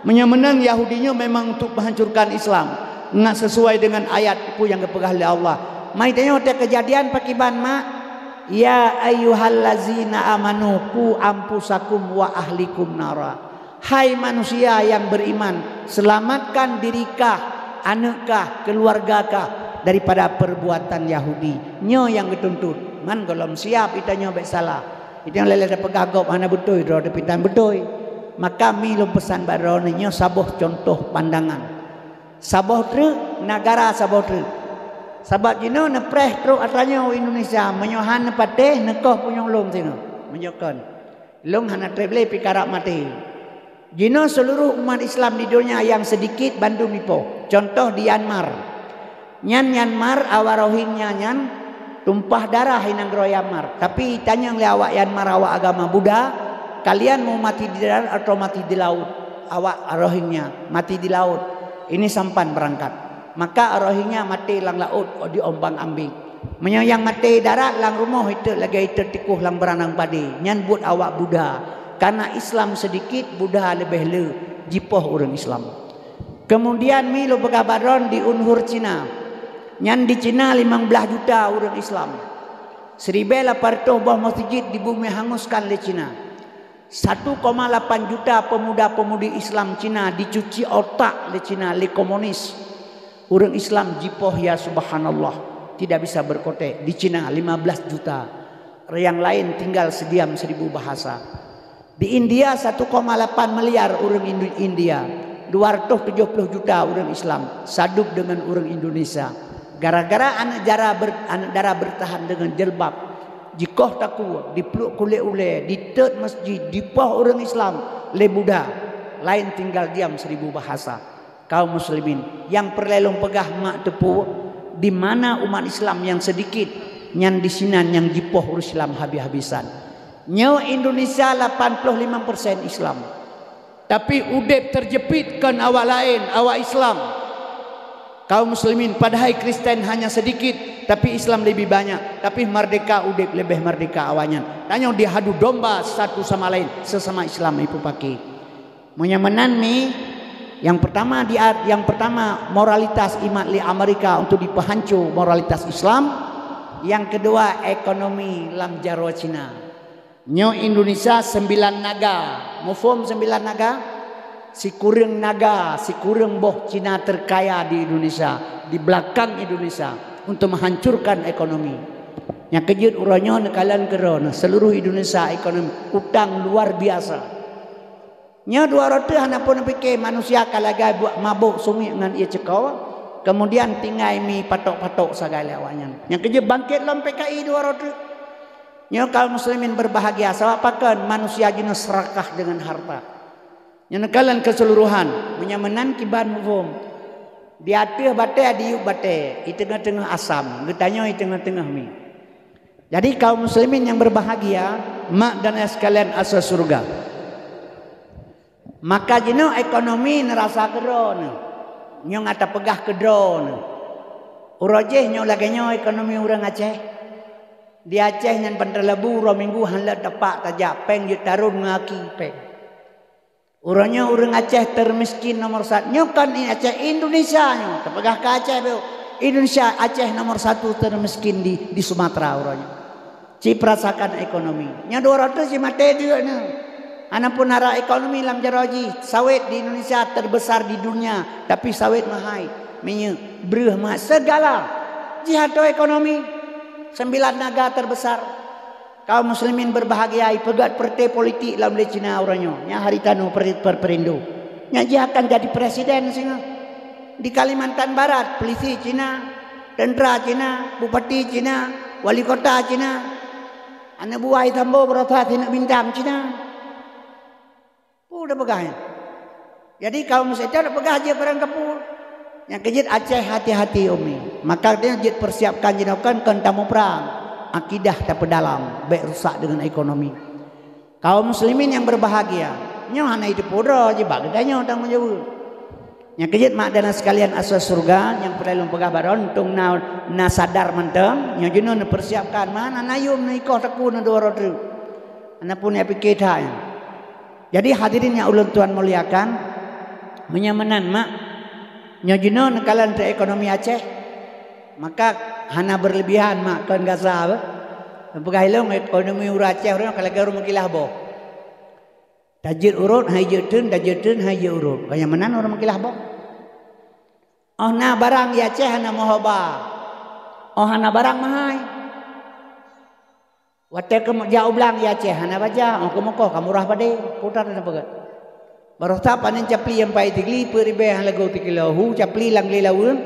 Menyamenang Yahudinya memang untuk menghancurkan Islam. Nggak sesuai dengan ayat itu yang dipegah oleh Allah. Mai tanya ada kejadian pakiban mak. Ya ayyuhallazina amanu qu ampusakum wa ahlikum nara. Hai manusia yang beriman, selamatkan dirikah, anakkah, keluargakah daripada perbuatan Yahudi. Nyo yang dituntut. Man golom siap itanya baik salah. Itu yang lele dapat gagap mana betul, ro dapat pitan betul. Maka mi lo pesan baronnya saboh contoh pandangan. Saboh tu negara saboh tu. Sebab jino nepreh teruk atanya Indonesia menyohan nepateh nekoh punyong long sino. Menyokon. Long hana treble pikarap mati. Jino seluruh umat Islam di dunia yang sedikit bandung nipo. Contoh di Myanmar. Myanmar awarohingnya nyan tumpah darah hinang Myanmar. Tapi tanya oleh awak Myanmar awak agama Buddha, kalian mau mati di darat atau mati di laut? Awak Rohingya mati di laut. Ini sampan berangkat. Maka Rohingya mati lang laut di ombang ambing. Menyang mati darat lang rumah itu lagi itu tikuh lang beranang padi. Nyan buat awak Buddha. Karena Islam sedikit, Buddha lebih le. Jipoh orang Islam. Kemudian mi lo begabaron di Unhur Cina. Nyan di Cina 15 juta orang Islam. 1,800 buah masjid di bumi hanguskan oleh Cina. 1,8 juta pemuda-pemudi Islam Cina dicuci otak oleh Cina, oleh komunis. Orang Islam jipoh ya subhanallah. Tidak bisa berkotek. Di Cina 15 juta. Yang lain tinggal sediam 1000 bahasa. Di India 1,8 miliar orang India. 270 juta orang Islam. Saduk dengan orang Indonesia. Gara-gara anak dara bertahan dengan jilbab, jikoh taku, dipeluk kulit ule, ditet masjid, dipoh orang Islam, le Buddha, lain tinggal diam 1000 bahasa. Kaum muslimin yang perlelong pegah mak tepu, di mana umat Islam yang sedikit, nyan di sinan yang jipoh urus Islam habis-habisan. Nyawa Indonesia 85% Islam, tapi udep terjepitkan awak lain, awak Islam. Kaum muslimin padahal Kristen hanya sedikit, tapi Islam lebih banyak. Tapi merdeka udep lebih merdeka awalnya. Tanya dia hadu domba satu sama lain, sesama Islam itu pakai. Menyamanan ni yang pertama moralitas imat li Amerika untuk dipahancur moralitas Islam. Yang kedua ekonomi lam jarwa Cina. Nyo Indonesia 9 naga. Mufum 9 naga. si kurang naga, si kurang boh Cina terkaya di Indonesia, di belakang Indonesia untuk menghancurkan ekonomi. Yang kejut uranya nekalan kerana seluruh Indonesia ekonomi utang luar biasa. Nya 200 hana pun fikir manusia kalagai buat mabuk sumi dengan ia cekau. Kemudian tinggal mi patok-patok segala awaknya. Yang kerja bangkit lom PKI 200. Nya kaum muslimin berbahagia sebab apakan manusia jenis serakah dengan harta. Yang nekalan keseluruhan menyamanan kiban hukum. Di atas batai di batai, di tengah-tengah asam, getanya di tengah-tengah mi. Jadi kaum muslimin yang berbahagia, mak dan ayah sekalian asal surga. Maka jenuh ekonomi nerasa keron. Nyong ata pegah kedron. Urojeh nyong laganya ekonomi orang Aceh. Di Aceh nyan Bandar Labu ro minggu hanla tapak tajak peng je tarun ngaki peng. Urangnya orang Aceh termiskin nomor 1. Nyong kan ini Aceh Indonesia nyong. Terpegah ke Aceh beo. Indonesia Aceh nomor 1 termiskin di Sumatera urangnya. Ci perasakan ekonomi. Nya 200 si mate dia nya. Anapun arah ekonomi lam jaroji. Sawit di Indonesia terbesar di dunia. Tapi sawit mahal. Minyak, beruh mah segala. Jihad ekonomi. 9 negara terbesar. Kaum muslimin berbahagia. Pegat partai politik dalam Cina orangnya. Nya hari tanu perindo. Nya dia akan jadi presiden singa. Di Kalimantan Barat, polisi Cina, tentera Cina, bupati Cina, wali kota Cina. Anak buah tambo berota tina bintang Cina. Udah pegahnya. Jadi kaum muslimin dah pegah aja barang kapur. Yang kejit Aceh hati-hati umi. Maka dia jit persiapkan jinokan kan tamu perang. Akidah tak dalam, baik rusak dengan ekonomi. Kaum muslimin yang berbahagia. Nyo hana itu podo je bagdanya tang menjawab. Yang kejit mak dan sekalian asal surga yang perlu pegah baron tung na sadar mentang. Yang jenuh persiapkan mana nayum na ikoh taku na 200. Ana pun ya pikir dah. Jadi hadirin yang ulun tuan muliakan menyamanan mak nyojino nekalan te ekonomi Aceh maka hana berlebihan mak kan gaza apa pegah ilung ekonomi ura Aceh orang kalau garu makilah boh tajir urut hai jetun hai urut menyamanan orang makilah boh oh na barang ya Aceh hana mohoba oh hana barang mahai wate ke jauh belang ya Aceh hana baca oh kemokoh kamu rah pade putar dan pegat baru tak panen capli yang pai tigli peribe yang lagu tikilahu capli lang lilawun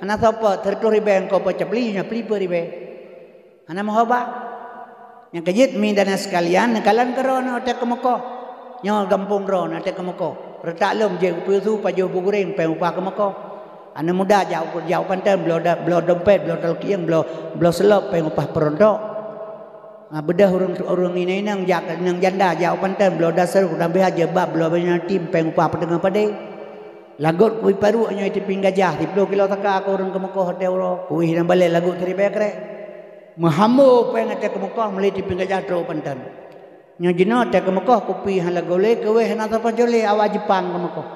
ana sapa tertu ribe yang kau capli nyapli peribe ana mahoba yang kejit mi dan sekalian nekalan kerono te kemokoh nyo gampung ron te kemokoh retak lom je pusu pajo bugureng pe upah kemokoh ana muda jauh pantai blo dompet blo talkiang blo selop pe upah perontok. Bedah orang ini nang janda jauh pantai belo dasar udah behaja bab belo banyak tim peng upah pedeng pade lagot kui paru nya itu pinggajah di belo kilo taka aku orang kemukoh hotel ro kui nang balik lagut dari bekre mahamu peng ate kemukoh meli di pinggajah tro pantan nya jino ate kemukoh kopi hala gole kewe hana apa jole awa Jepang kemukoh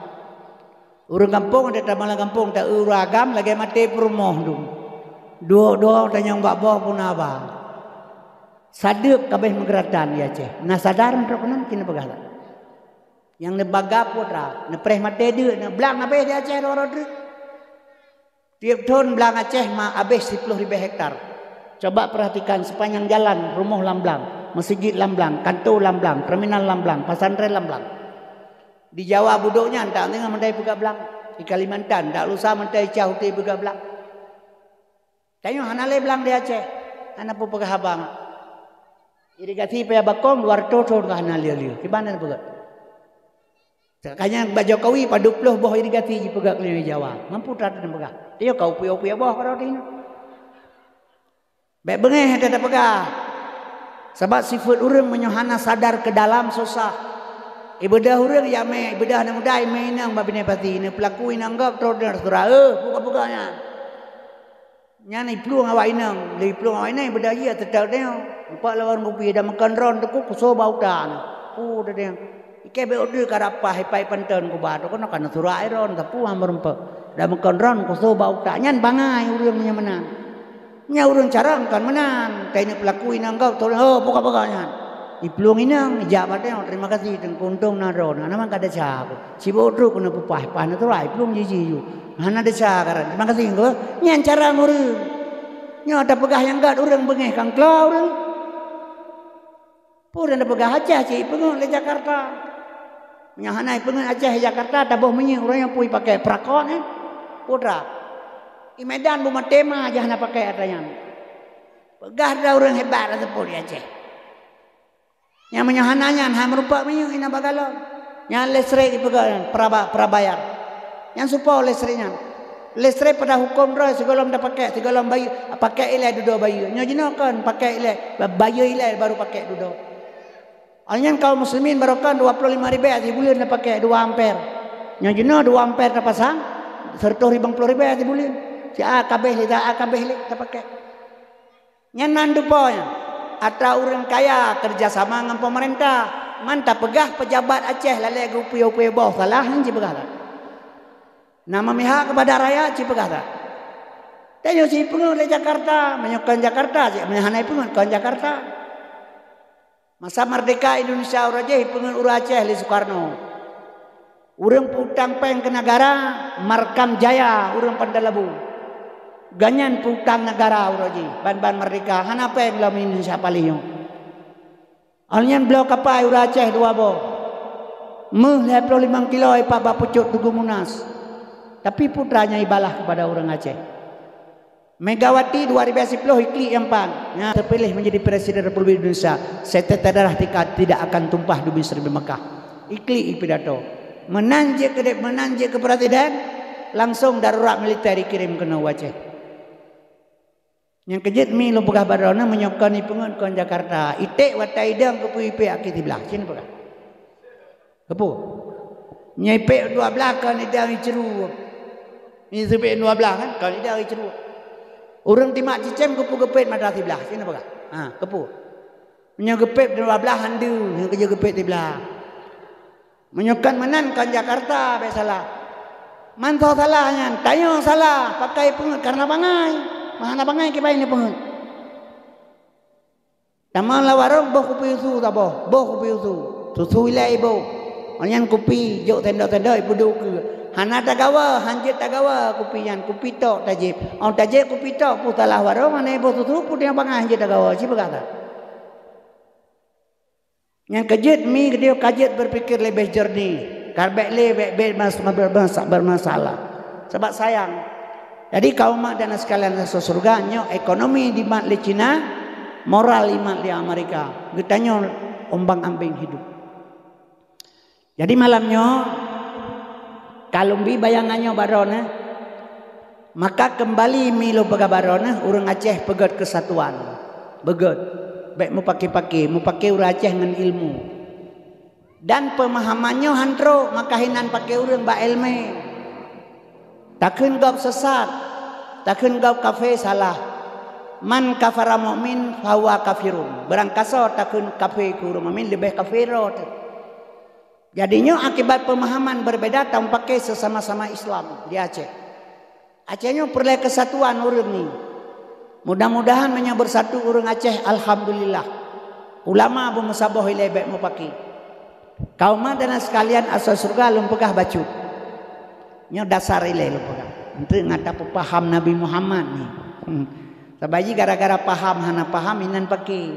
urang kampung ada tamala kampung tak uragam lagi mati perumoh dum dua tanyang babo pun apa sadep kabeh mengeratan ya Aceh. Nah sadar untuk kenan kena pegala. Yang nebaga putra, nepreh mate dia, neblang abeh di Aceh roro-roro. Tiap tahun belang Aceh mah abeh 10.000 hektar. Coba perhatikan sepanjang jalan rumah lamblang, masjid lamblang, kantor lamblang, terminal lamblang, pesantren lamblang. Di Jawa budoknya entak tengah mendai buka belang. Di Kalimantan entak lusa mendai jauh ti buka belang. Tanya hanale belang di Aceh. Ana pun pegah abang. Irigasi paya bakong luar toto kahana liu-liu. Gimana pegak? Kanya Mbak Jokowi pada 20 boh irigasi pegak keliling Jawa. Mampu tak ada pegak. Dia kau puyo-puyo boh kalau ini. Baik bengeh ada pegak. Sebab sifat urang menyohana sadar ke dalam susah. Ibadah urang ya me, ibadah nang dai me nang babine pati ne pelaku inanggap troder surah buka-bukanya. Nyani pluang awak inang, li pluang awak inang ibadah dia tetap dia. Empat lawan kopi dah makan ron tekuk kuso bautan. Dah dia. Ike be order karapa hipai panten ku batu kono kana surah ron tapu amar empe. Dah makan ron kuso bautan nyan bangai urang nya menang. Nya urang carang kan menang. Taine pelaku inang kau tolong buka-bukanya. Iplung inang jabatnya terima kasih teng kuntung naro na naman kada cha si bodro kuna pupah pan tu rai plung jiji yu hana de cha karan terima kasih ko nyan cara nguru nya ada pegah yang gad urang bengeh kang klau urang pura ada pegah Aceh ci pengun le Jakarta nya hanai pengun Aceh Jakarta taboh menyi urang yang pui pakai prakon pura di Medan buma tema aja hana pakai adanya pegah da urang hebat atau di Aceh yang menyahananya ha merupa menyu ina bagalon yang lesre ipegan prabayar yang supo lesrenya lesre pada hukum roh segolom dah pakai segolom bayu pakai ilai dudo bayu nya jinokan pakai ilai bayu ilai baru pakai dudo alnya kaum muslimin barokan 25.000 di bulan dah pakai 2 ampere nya jino 2 ampere dah pasang 150.000 di bulan si akabeh li dah pakai nya nandu ponya atau orang kaya kerjasama dengan pemerintah mantap pegah pejabat Aceh lalai gupi-gupi bawah salah hanci pegah nama mihak kepada rakyat ci pegah tanya si pengun le Jakarta menyokkan Jakarta si menyahanai pengun kon Jakarta masa merdeka Indonesia uraje pengun ura Aceh li Soekarno urang putang peng ke negara Markam Jaya urang Pandalabu ganyan putang negara uraji ban merdeka hana pe belum Indonesia paling alnyan blok kapai ura Aceh 2 bo meh 25 kilo ipa bapucut tugu Munas tapi putranya ibalah kepada orang Aceh Megawati 2010 ikli empan nya terpilih menjadi presiden Republik Indonesia setetes darah tidak akan tumpah demi Seribu Mekah ikli pidato menanjak ke presiden langsung darurat militer dikirim ke Aceh yang kejut mi lo pegah barona menyokkan ni pengun kon Jakarta itik watai dang ke puipe akit belah sini pegah kepu nyaipe 12 kan idang ceru ni sepe 12 kan kan idang ceru urang timak cicem kepu gepet madrasah belah sini pegah kepu menyogepet 12 handu yang kerja gepet di belah menyokkan menan kon Jakarta be salah mantau salahnya tayo salah pakai pengun karena bangai mana bangai ke bayi ni pengun. Taman lawarong boh kopi usu tak boh kopi usu. Susu ilai boh. Anyan kopi jok tenda-tenda ibu duk ke. Hana tagawa, hanjit tagawa kopi yan kopi tok tajib. Au tajib kopi tok putalah warong mana boh susu putih bangai hanjit tagawa si berkata. Yang kejut mi dia kajet berpikir lebih jernih. Karbek lebih bermasalah. Sebab sayang. Jadi kaum mak dan sekalian masuk surga nyo ekonomi di mak le Cina, moral di mak di Amerika. Getanyo ombang-ambing hidup. Jadi malamnya kalumbi bayangannya barona maka kembali milo pega barona urang Aceh pegat kesatuan. Begat. Baik mau pakai urang Aceh dengan ilmu. Dan pemahamannya hantro maka hinan pakai urang ba ilmu. Takun gap sesat, takun gap kafe salah. Man kafara mu'min fahuwa kafirun. Barang kasar takun kafe kurang mu'min lebih kafirot. Jadinya akibat pemahaman berbeda tampaknya sesama-sama Islam di Aceh. Acehnya perlu kesatuan urang ni. Mudah-mudahan menyabur bersatu urang Aceh alhamdulillah. Ulama Abu Musabah ilebek mau pakai. Kaum dan sekalian asal surga lumpegah bacut. Nya dasar ile lupa untuk ngata paham Nabi Muhammad ni. Sabaji gara-gara paham hana paham inan pakai.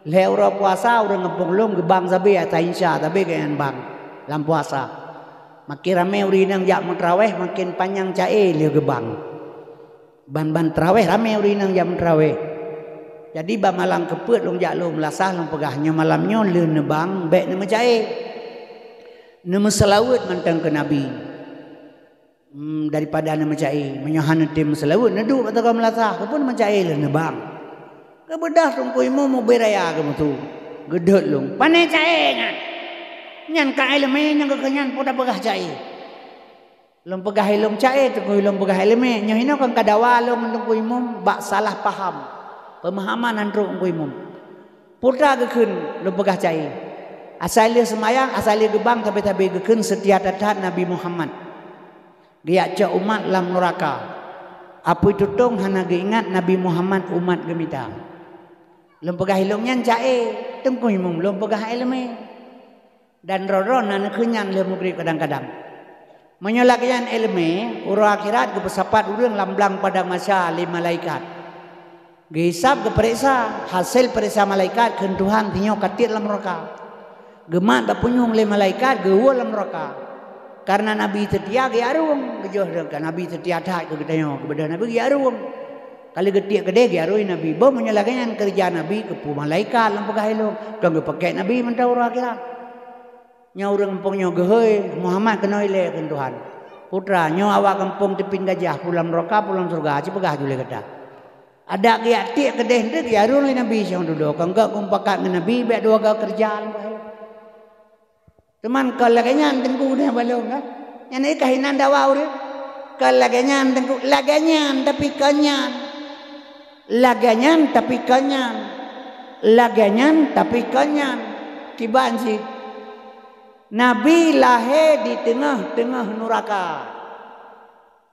Leura puasa urang ngepulung gebang sabe ata insya tapi kayan bang lam puasa. Makin rame urinang jak traweh makin panjang cae le gebang. Ban traweh rame urinang jam traweh. Jadi ba malang keput long jak lo melasah long pegahnya malamnya le nebang bek ne cae. Ne selawat mantang ke Nabi. Daripada anda mencai menyohan tim selawut neduk atau kau melasah pun mencai le nebang kebedah tungkui mu beraya kamu tu gedut long panai cai nyan ka eleme nyan kekenyan poda pegah cai long pegah ilung cai tungkui long pegah eleme nyo hino kan kadawa long tungkui mu bak salah paham pemahaman antro tungkui mu putra gekeun long pegah cai asal dia semayang asal dia gebang tapi gekeun setia taat Nabi Muhammad. Dia cak umat lam neraka. Apa itu tong hana ingat Nabi Muhammad umat gemita. Lempegah hilongnya cae. tengku imum belum pegah ilmu. Dan rorona nak kenyan le mugri kadang-kadang. Menyelakian ilmu ura akhirat ke pesapat urang lamblang pada masa li malaikat. Gehisab ke periksa hasil periksa malaikat ke Tuhan tinyo katir dalam neraka. Gemat bapunyung le malaikat geul dalam neraka. Karena Nabi setia ge arung gejoh kan Nabi setia dak ke gedanyo kepada Nabi ge arung. Kali getik gede ge arui Nabi bo menyelakian kerja Nabi ke malaikat dalam pegahilung kang pakai Nabi mentau ura akhirat. Nya urang kampung nyo geheuy Muhammad kena ile ke Tuhan. Putra nyo awak kampung tepin gajah pulang neraka pulang surga aja pegah jule kata. Ada kiat tik kedeh ndek ya rul Nabi sing duduk enggak kumpakat dengan Nabi be dua ga kerjaan bae. Teman kalaganya tengku dah balong kan. Yang ni kahinan dawa urip. Kalaganya tengku laganya tapi kanyan. Laganya tapi kanyan. Laganya tapi kanyan. Kiban sih. Nabi lahir di tengah-tengah neraka.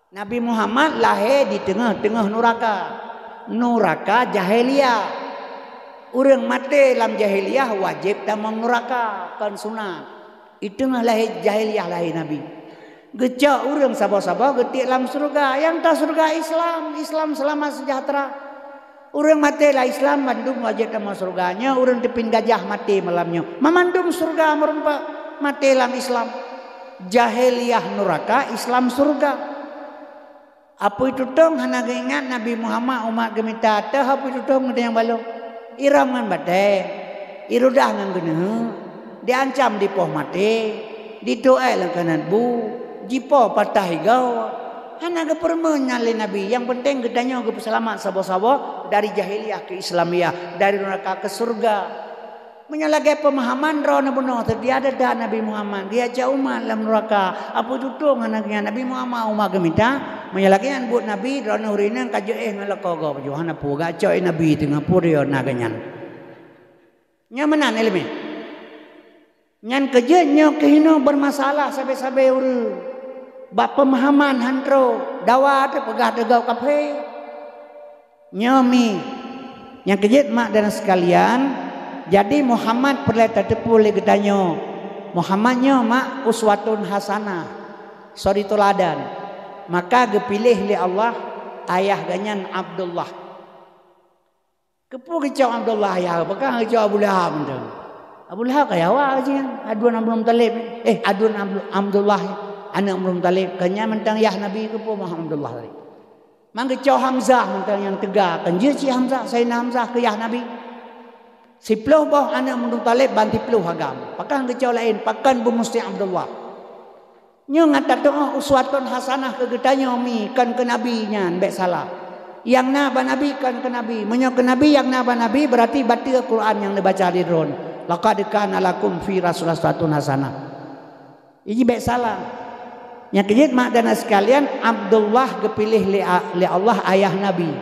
Nabi Muhammad lahir di tengah-tengah neraka. Neraka jahiliyah. Orang mati dalam jahiliyah wajib tamang neraka kan sunat. Itu lahir jahiliyah lahir Nabi. Gecak orang sabar-sabar getik dalam surga. Yang tak surga Islam selamat sejahtera. Orang mati lah Islam mandum wajib tamang surganya. Orang tepin gajah mati malamnya. Memandum surga merempak. Mati dalam Islam. Jahiliyah neraka, Islam surga. Apa itu dong? Hana ingat Nabi Muhammad umat gemita teh apa itu dong yang balong. Iraman badai. Irudah ngan gene. Diancam di poh mati. Didoa lang kanan bu. Jipo patah higau. Hana ke permen nyali Nabi. Yang penting gedanya ke selamat sabo-sabo dari jahiliyah ke Islamiyah, dari neraka ke surga. Menyalagai pemahaman rona benar tertiada dah Nabi Muhammad dia jauh umat dalam neraka apa tutung anaknya Nabi Muhammad umat gemita menyalagai buat Nabi rona urina kajo ngalako go Johanna pu gaco Nabi tengah purio naganyan nyamanan ilmi nyan kerja nyo kehino bermasalah sampai-sampai uru bab pemahaman hantro dawa te pegah tegau kafe nyomi yang kerja mak dan sekalian. Jadi Muhammad perlu tertepu oleh gedanyo. Muhammadnya mak uswatun hasanah. Sorry toladan. Maka gepilih oleh Allah ayah ganyan Abdullah. Kepu kecau Abdullah ayah. Apakah kecau Abu Lahab? Abu Lahab kaya awak aja. Aduan Abdul Talib. Aduan Abdullah. Anak Abdul Talib. Kanya mentang yah Nabi kepu Muhammad Abdullah. Mang kecau Hamzah mentang yang tegak. Kenjir si Hamzah. Sayyidina Hamzah ke yah Nabi. Si peluh boh anak Abdul Talib banti peluh agam. Pakan kecau lain. Pakan bumusti Abdullah. Nyo ngata doa uswatun hasanah ke getanya mi. Kan ke Nabi nyan. Baik salah. Yang naba Nabi kan ke Nabi. Menyo ke Nabi yang naba Nabi berarti baca Quran yang dibaca di drone. Laqad kana lakum fi rasulaswatun hasanah. Ini baik salah. Yang kejit mak dan sekalian. Abdullah kepilih li Allah ayah Nabi.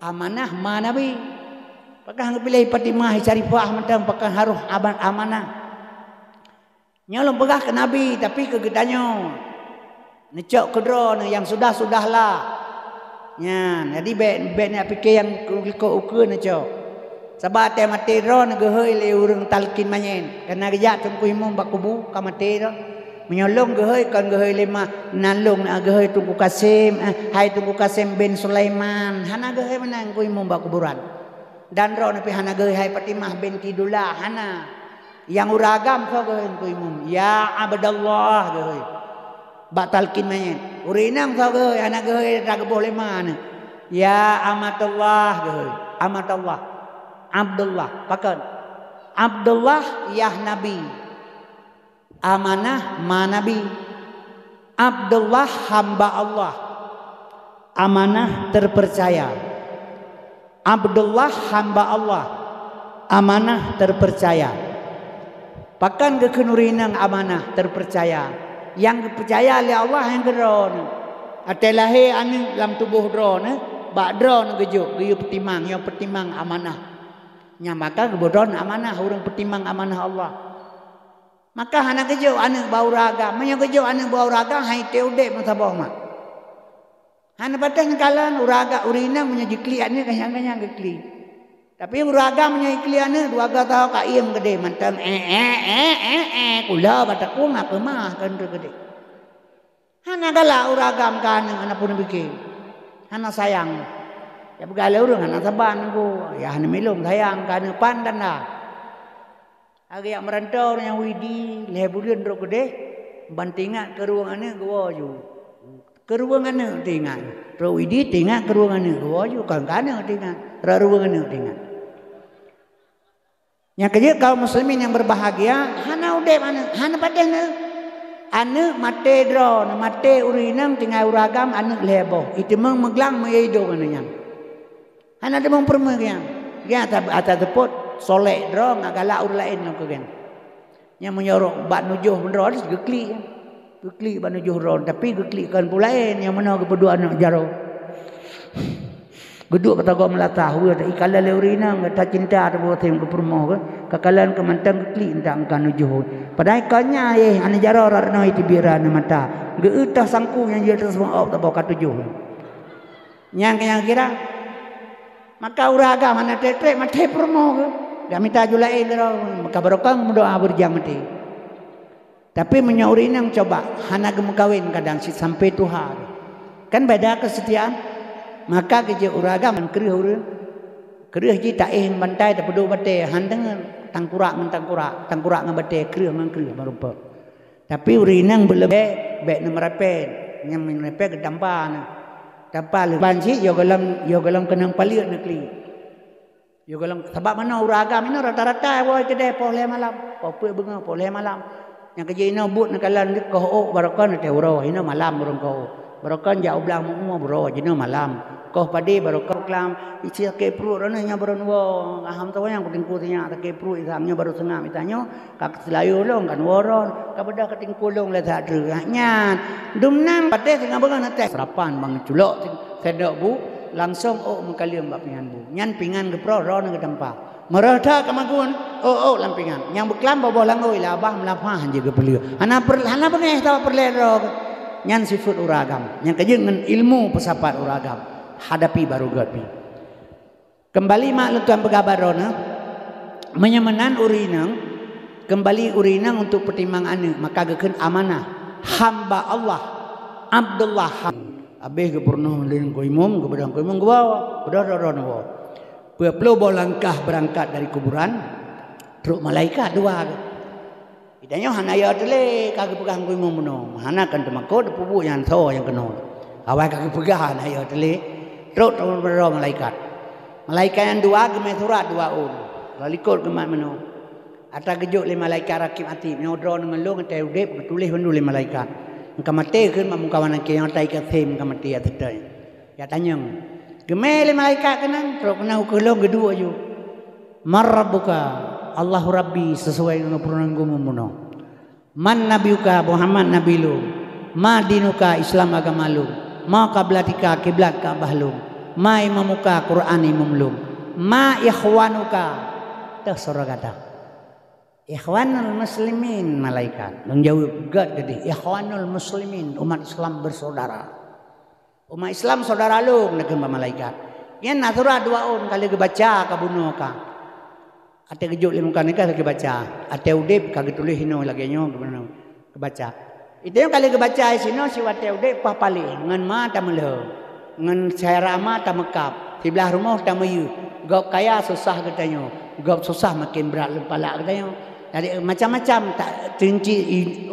Amanah ma Nabi. Pakai pilih Fatimah Syarifah macam pakai harus amanah. Nyolong pegah ke Nabi tapi ke gedanyo. Necok kedro yang sudah-sudahlah. Nya, jadi bet nak fikir yang ukur necok. Sebab te mati ro ngeheuy le urang talkin manyen. Karena gejak tungku imum bakubu ka mati ro. Menyolong geheuy kan geheuy lima nalung geheuy Tungku Kasim, hai Tungku Kasim bin Sulaiman. Hana geheuy menang ku imum bakuburan. Dan roh napi hana geuy hai Fatimah binti Dullah hana yang uragam so geuy ku imum ya Abdullah geuy batalkin manyen urinang so geuy hana geuy rageboh lima ya Amatullah geuy Amatullah Abdullah pakan Abdullah yah Nabi amanah ma Nabi Abdullah hamba Allah amanah terpercaya Abdullah hamba Allah amanah terpercaya. Pakan kekenurinang amanah terpercaya. Yang percaya oleh Allah yang geron. Atelahe anu dalam tubuh drone, bak drone gejuk, geyu petimang, yang petimang amanah. Nya maka gebodon amanah urang petimang amanah Allah. Maka hana gejuk anu bau raga, manya gejuk anu bau raga hai teudek masabah mak. Hana patah kalan uraga urina punya jikli ane kanyang gekli. Tapi uragamnya ikliannya dua tahu ka iem gede mantan kula bataku mak mah kan gede. Hana gala uragam kan anak pun bikin. Hana sayang. Ya begala urang hana saban ku. Ya hana milung sayang kan pandan dah. Agi yang merantau yang widi lebulian ro gede bantingat ke ruangannya gua ju. Ke ruangannya tingat. Ro widi tingat ke ruangannya gua ju kan tingat. Ro ruangannya tingat. Yang kedua kaum muslimin yang berbahagia hana ude mana hana paden ane mate dro mate urinang tinggal uragam ane lebo itu meglang meido kananya hana de mempermegian ya ata teput soleh dro ngagala ur lain nak kan yang menyorok bak nujuh bendro gekli bak nujuh ron tapi gekli kan pulain yang mana kedua anak jaro geduk kata kau melatah hu ada ikala leurina ngata cinta ada buat yang ke permoh ke kakalan ke mantang kli ndang kan nujuh padai kanya ane jaro rarno itu birana mata geutah sangku yang dia semua op tak bawa tujuh yang kira maka uraga mana tetre mate permoh gak minta julai gero maka barokah mendoa berjam mati tapi menyaurina coba hana gemukawin kadang si sampai Tuhan kan beda kesetiaan maka kerja uragam kerih ji tak bantai tak pedu bate handeng tangkurak ngan bate kerih ngan kerih barupa tapi urinang belebe bek nemerapen nyam nemerapen kedampan dampal banci yo galam kenang paliut nekli yo galam sebab mana uragam ini rata-rata boy kedai poleh malam pope benga poleh malam yang kerja ina but nakalan ko barokan te uro ina malam burung ko barokan jauh belang mu bro jino malam koh padi barokah klam isi ke pru rana nya baron wo aham tahu yang kutingku tinya tak ke pru isamnya baru sengam itanyo kak selayu long kan woron kabada ketingku long le tak deranya dumnang pate sing abang nate serapan bang culok sedok bu langsung mengkalium bab pingan bu nyan pingan ke pro ron ke tempat merada kemaguan lampingan yang beklam bawa langoi labah melapah je ke beliau hana bengeh tahu perlero nyan sifat uragam yang kejengan ilmu pesapat uragam hadapi baru gapi kembali mak letuan pegabarona menyemenan urinang kembali urinang untuk pertimbangan maka geken amanah hamba Allah Abdullah abeh ke pernah melin ko imam ke bedang ko imam ke bawah bedor-dor wo perlu langkah berangkat dari kuburan truk malaikat dua idanya hanaya tele kagak pegang ko imam meno hana kan temakot pubu yang tho yang kena awak kagak pegang hanaya tele terus berdoa malaikat yang dua gemai surat dua lalu ikut gemat meno ata gejuk le malaikat rakib ati nyodro dengan lu ngai udep tulis bendu le malaikat engka mate keun mam kawan ke yang tai ka them engka mate atadai ya tanyang gemai le malaikat kenan terus kena ukulong kedua ju marabbuka Allahu rabbi sesuai dengan purnanggumu meno man nabiuka Muhammad nabi lu ma dinuka Islam agama lu ma qablatika kiblat Ka'bah lu ma imamuka Quran imam lu ma ikhwanuka teh suragata ikhwanul muslimin malaikat dong jawab gad gede ikhwanul muslimin umat Islam bersaudara umat Islam saudara lu nekeun malaikat yen surah dua kali dibaca kabunuh ka ate gejuk le muka nikah lagi baca ate udip kagak tulis hino lagi nyo kebaca itu yang kali kebaca sino si wate ude papali ngan ma tamelo ngan cairama tamekap sebelah rumah tamayu gop kaya susah katanya gop susah makin berat lepala katanya jadi macam-macam tak rinci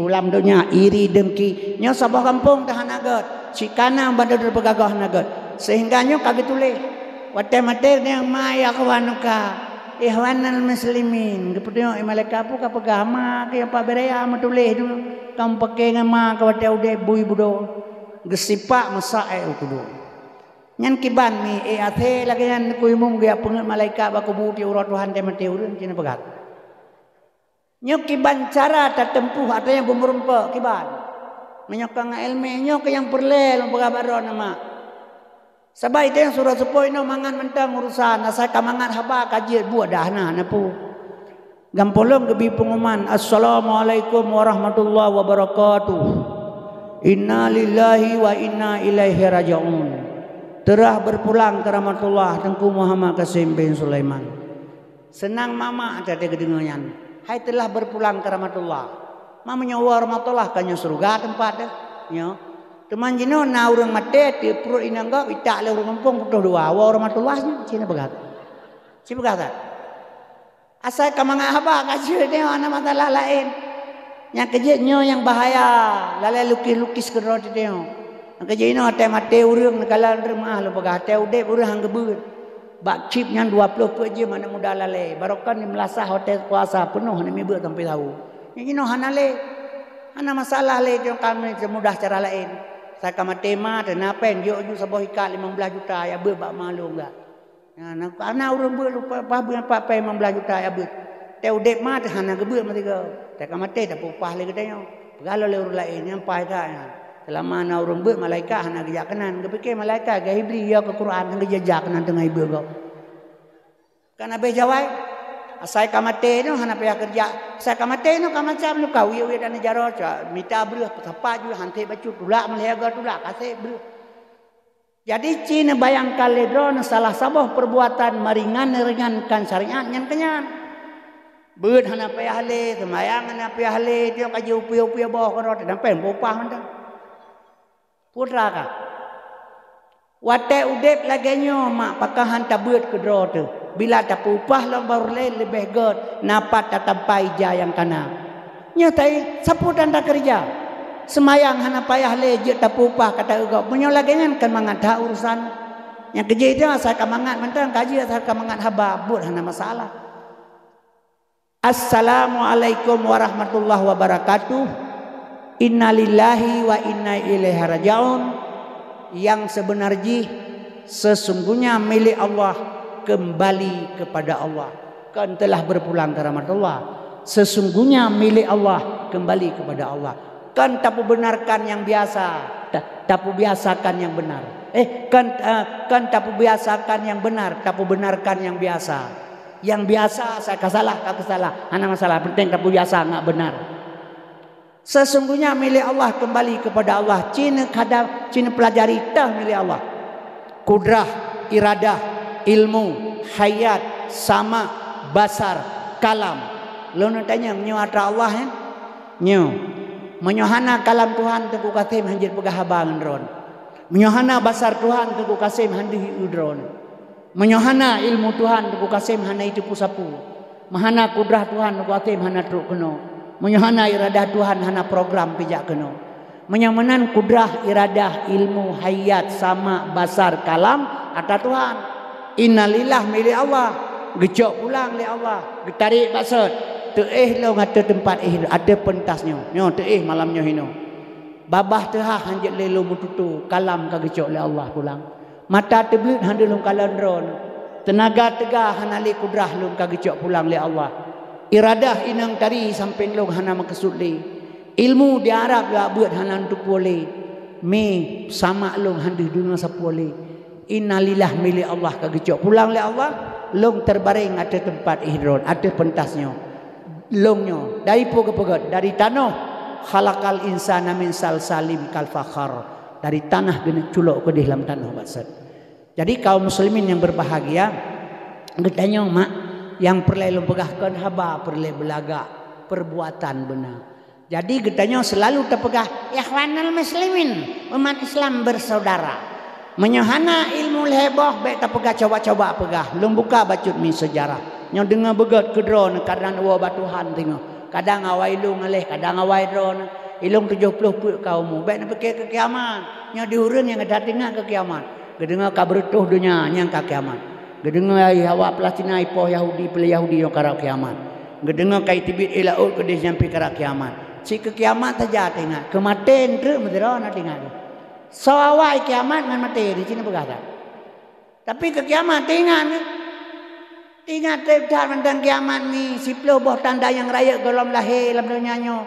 ulam dunia iri dengki nyo sabah kampung tahan agat cikana bandar pegagah nagat sehingga nyo kagak tulis wate mate yang ma ya kawanuka ihwanal muslimin kemudian malaikat apa kapagama kaya paberea matulih tu kam pakai ngama ka wate ude bui budo gesipak masae kudu nyan kiban mi athe lagi nyan kuimum gaya pengen malaikat ba kubu ti urat Tuhan te mate urun cina pegat nyok kiban cara tatempuh ada yang bumurumpa kiban menyokang ilmu nyok yang perlel pagabaron nama sabay itu yang surah sepoi no mangan mentang urusan asal kamangan haba kaji buat dah na pu gampolong kebi pengumuman assalamualaikum warahmatullahi wabarakatuh inna lillahi wa inna ilaihi raji'un Terah berpulang ke rahmatullah Tengku Muhammad Qasim bin Sulaiman. Senang mama ada kedengaran. Hai telah berpulang ke rahmatullah. Mama nyawa rahmatullah kanya surga tempat dah. Nyo. Teman jino na urang mate ti perut inangga itak le urang kampung putuh dua. Wa rahmatullahnya cina begat. Cina begat. Asal kamanga haba kaji dia ana masalah lain. Yang kejutnya yang bahaya. Lalai lukis-lukis ke roti dia. Yang kejutnya hati mati urang kalau rumah lu begat. Hati udep urang hang gebut. Bak chip yang 20 per je mana mudah lalai. Barokan ni melasah hotel puasa penuh ni mibut sampai tahu. Yang ini hanale. Hana masalah le jong kami semudah cara lain. Saya kama tema dan apa yang jo sabah ikat 15 juta ya ber bak malu enggak. Nah, ana urang ber lupa apa 15 juta ya ber. Teu dep mah hana gebut mati ke. Tak kama te tak upah le katanya. Kalau le urang lain yang pai tak. Selama ana urang ber malaikat hana gejak kanan. Kepikir malaikat ke iblis ya ke Quran hang gejak kanan tengah ibu kau. Kan abe jawai saya kamate no hana payah kerja. Saya kamate no kamacam no kau ye dan jaro cha mita breuh sapa ju hante bacu tulak meliaga tulak kasih breuh. Jadi cina bayangkan ledron salah sabah perbuatan meringankan syariat nyan kenyan. Beut hana payah le semayang hana payah le dia kaji upia-upia bawah korot dan pen popah mendang. Putra ka. Wate udep lagenyo mak pakahan tabeut ke dro tu. Bila tak upah lo baru lebih god napat tatampai jayang kana. Nyatai sapu dan tak kerja. Semayang hana payah lejek tak upah kata uga. Punya lagi kan mangat urusan. Yang kerja itu saya kamangat mentang kaji saya kamangat haba but hana masalah. Assalamualaikum warahmatullahi wabarakatuh. Innalillahi wa inna ilaihi raji'un. Yang sebenarnya sesungguhnya milik Allah kembali kepada Allah. Kan telah berpulang ke rahmatullah. Sesungguhnya milik Allah kembali kepada Allah. Kan tak benarkan yang biasa, tak biasakan yang benar. Kan tak biasakan yang benar, tak benarkan yang biasa. Yang biasa saya kasalah, hana masalah. Penting tak biasa enggak benar. Sesungguhnya milik Allah kembali kepada Allah. Cina pelajari tah milik Allah. Kudrah, iradah, ilmu, hayat, sama, basar, kalam. Lo nak tanya menyuara Allah kan? Nyo. Menyohana kalam Tuhan teku kasim hanjir pegah habang ron. Menyohana basar Tuhan teku kasim handi udron. Menyohana ilmu Tuhan teku kasim hana itu pusapu. Mahana kudrah Tuhan teku kasim hana truk keno. Menyohana iradah Tuhan hana program pijak keno. Menyamanan kudrah, iradah, ilmu, hayat, sama, basar, kalam atas Tuhan. Innalillah milik Allah. Gecok pulang le Allah. Getarik maksud. Teih lo ngata tempat ada pentasnya. Nyo teih malamnya hino. Babah tehah hanjit le lo mututu kalam ka gecok le Allah pulang. Mata teblut hande lo kalan ron. Tenaga tegah hanali kudrah lo ka gecok pulang le Allah. Iradah inang tari samping lo hana maksud le. Ilmu diharap ya buat hana untuk boleh. Me sama lo hande dunia sapole. Innalillah milik Allah kagecok pulang le Allah long terbaring ada tempat ihron ada pentasnya longnya dari pogo-pogo dari tanah khalaqal insana min salsalim kal fakhar dari tanah gene culok ke dalam tanah basat. Jadi kaum muslimin yang berbahagia getanya mak yang perlu pegahkan haba perlu belaga perbuatan benar. Jadi getanya selalu terpegah ikhwanul muslimin umat Islam bersaudara. Menyohana ilmu leheboh baik tak pegah coba-coba pegah belum buka bacut mi sejarah nyo dengar begat ke drone kadang wa batuhan tengok kadang awai lu ngalih kadang awai drone ilung 70 put kaum baik nak fikir ke kiamat nyo diurun yang ada tengah ke kiamat gedengar kabretuh dunia yang ke kiamat gedengar ai awak Palestina ipoh Yahudi pel Yahudi yang kara kiamat gedengar kai tibit ilaul ke dia sampai kara kiamat si ke kiamat saja tengah kematian tu medera nak tengah. So awal kiamat dengan mati di sini berkata. Tapi ke kiamat ingat tentang kiamat ni 10 buah tanda yang raya golom lahir dalam dunia nyo.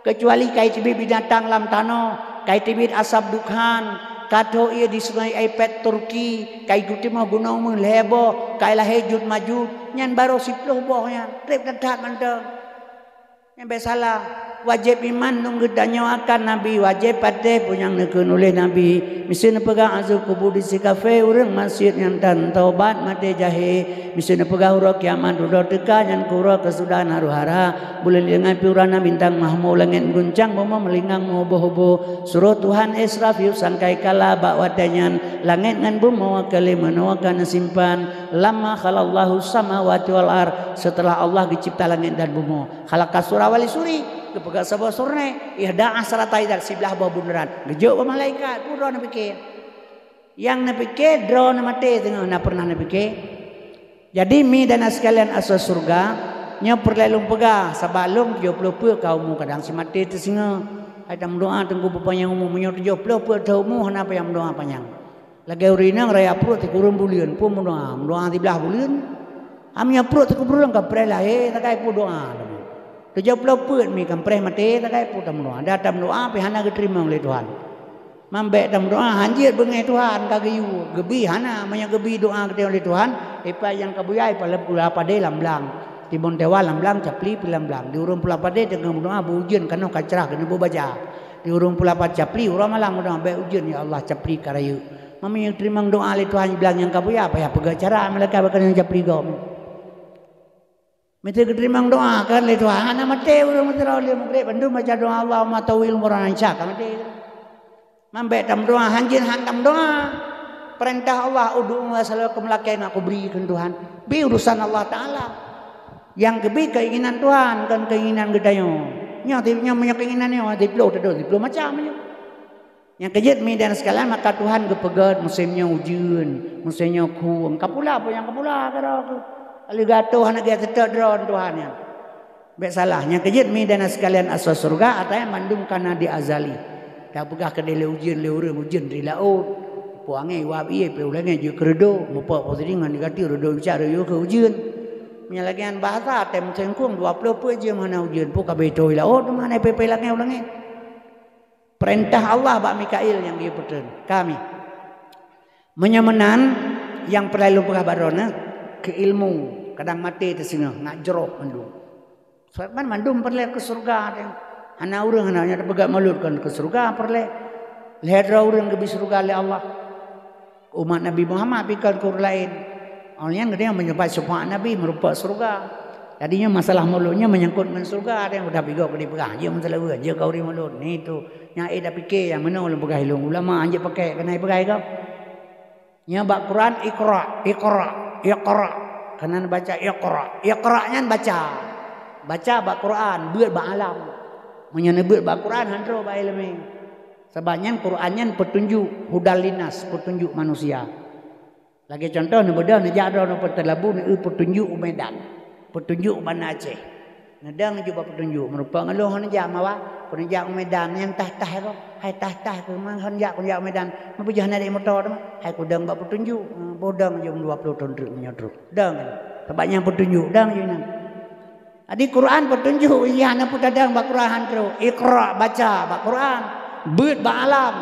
Kecuali kai tibit binatang lam tanah, kai tibit asap dukhan, kato ia di sungai iPad Turki, kai gutimah gunung menghebo, kai lahir jud majud, nyan baru 10 buah yang trip dan tak mantap. Yang salah. Wajib iman nung gedanya akan Nabi. Wajib patih pun yang nekun oleh Nabi. Mesti pegang azul kubur di si kafe. Urang masjid yang dan taubat mati jahe. Mesti pegang huruf kiamat. Udah teka yang kurang kesudahan haruhara. Boleh lengan piurana bintang mahmu. Langit guncang mau melingang mau bobo. Suruh Tuhan Israfil sangkai kala bak wadanyan. Langit ngan bumi wakali menawakan simpan. Lama khalallahu samawati wal ar. Setelah Allah dicipta langit dan bumi. Khalakas surah wali suri. Kepegang sebuah surne, ihda asratai dari sebelah bawah bundaran. Gejuk ke malaikat, pun nak fikir. Yang nak fikir, draw nak mati tengok, nak pernah nak fikir. Jadi mi dan sekalian asal surga, nya perlelung pegah, sabalung 70 kaum kadang si mati tu singa. Ada doa tunggu berpanjang umur, nya 70 tahun kenapa yang doa panjang. Lagi urinang raya perut kurun bulian, pun doa di belah bulian. Amnya perut kurun ke prelah, tak kaya pun doa. 70 put mi kampres mati tak kaya pun doa. Datang doa pihana diterima oleh Tuhan. Mambek dalam doa hanjir bengai Tuhan kagayu. Gebi hana manya gebi doa kita oleh Tuhan. Ipa yang kabuyai pada pula pada lamblang. Di Bontewa lamblang capli pilamblang. Di urung pula pada dengan doa ujian kena kacerah kena baca. Di urung pula pada capli urang malang doa baik ujian ya Allah capli karayu. Mami yang terima doa oleh Tuhan bilang yang kabuyai apa ya pegacara mereka bakal yang capli gau. Mesti keterima doa kan oleh Tuhan. Anak mati urang mati oleh maghrib bandu baca doa Allahumma tawil murana syak mati. Mambek dalam doa hanjin hantam doa. Perintah Allah ud'u wasalakum lakain aku berikan Tuhan. Bi urusan Allah Taala. Yang kebi keinginan Tuhan kan keinginan gedayo. Nya punya keinginan nya diplo macam nya. Yang kejut mi dan sekalian maka Tuhan kepegat musimnya ujian, musimnya kuang. Kapula apa yang kapula karo. Aligato hana dia tetap drone Tuhannya. Baik salahnya kejut mi dan sekalian asal surga atau yang mandum kana di azali. Dah pegah ke dia ujian le urang ujian di laut. Puangai wabi pe ulangai je kredo mopo postingan negatif redo bicara yo ke ujian. Menyalagian bahasa tem cengkung 20 pe je mana ujian pu ka beto laut mana pe langai ulangai. Perintah Allah Pak Mikail yang dia betul. Kami menyamanan yang perlu pegah barona ke ilmu kadang mati tu sini nak jerok mandum. Sebab kan mandum perlu ke surga dia. Hana urang hana nya pegat malutkan ke surga perlu. Lehra urang ke surga oleh Allah. Umat Nabi Muhammad pikir kur lain. Orang yang menyebut syafaat Nabi merupakan surga. Jadinya masalah mulutnya menyangkut dengan surga. Ada yang sudah pikir ke dipegah. Dia masalah urang. Dia kau mulut. Ni tu. Yang dah fikir yang mana orang pegang hilung. Ulama anjir pakai kena pegang kau. Nya bak Quran Iqra. Kena baca Iqra. Iqra-nya baca. Baca bak Quran, buat bak alam. Menyebut bak Quran handro bak ilmu. Sebabnya Qurannya petunjuk hudal linas, petunjuk manusia. Lagi contoh ni bedah ni jadro ni pertelabu ni petunjuk Medan. Petunjuk Banda Aceh. Nedang juga petunjuk merupakan lu han jak mawa, penjak Medan yang tah-tah tu. Hai tah-tah ke mang han jak Medan. Apa jah naik motor tu. Hai kudang bak petunjuk. Bodang jam 20 ton truk menyodruk. Dang. Sebabnya petunjuk dang je nang. Adi Quran petunjuk iya na putadang bak Quran tu. Iqra baca bak Quran. Beut bak alam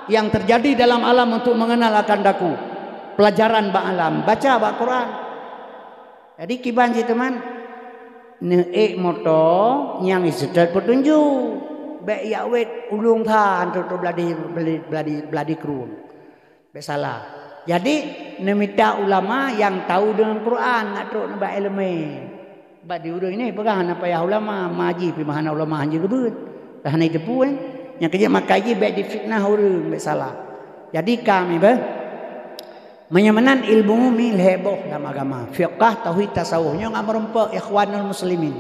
yang terjadi dalam alam untuk mengenal akan daku. Pelajaran bak alam, baca bak Quran. Jadi kiban je teman. Neek moto yang isedat petunjuk. Baik ya wet ulung tha untuk beladi kerun. Baik salah. Jadi nemita ulama yang tahu dengan Quran ngatruk nambah ilmu. Badi urang ini pegang apa ya ulama maji pi mahana ulama hanje kebeut. Dah naik depu kan. Yang kerja makai baik difitnah urang baik salah. Jadi kami menyamanan ilmu mi heboh dalam agama. Fiqh, tauhid, tasawuf. Yang merempak ikhwanul muslimin.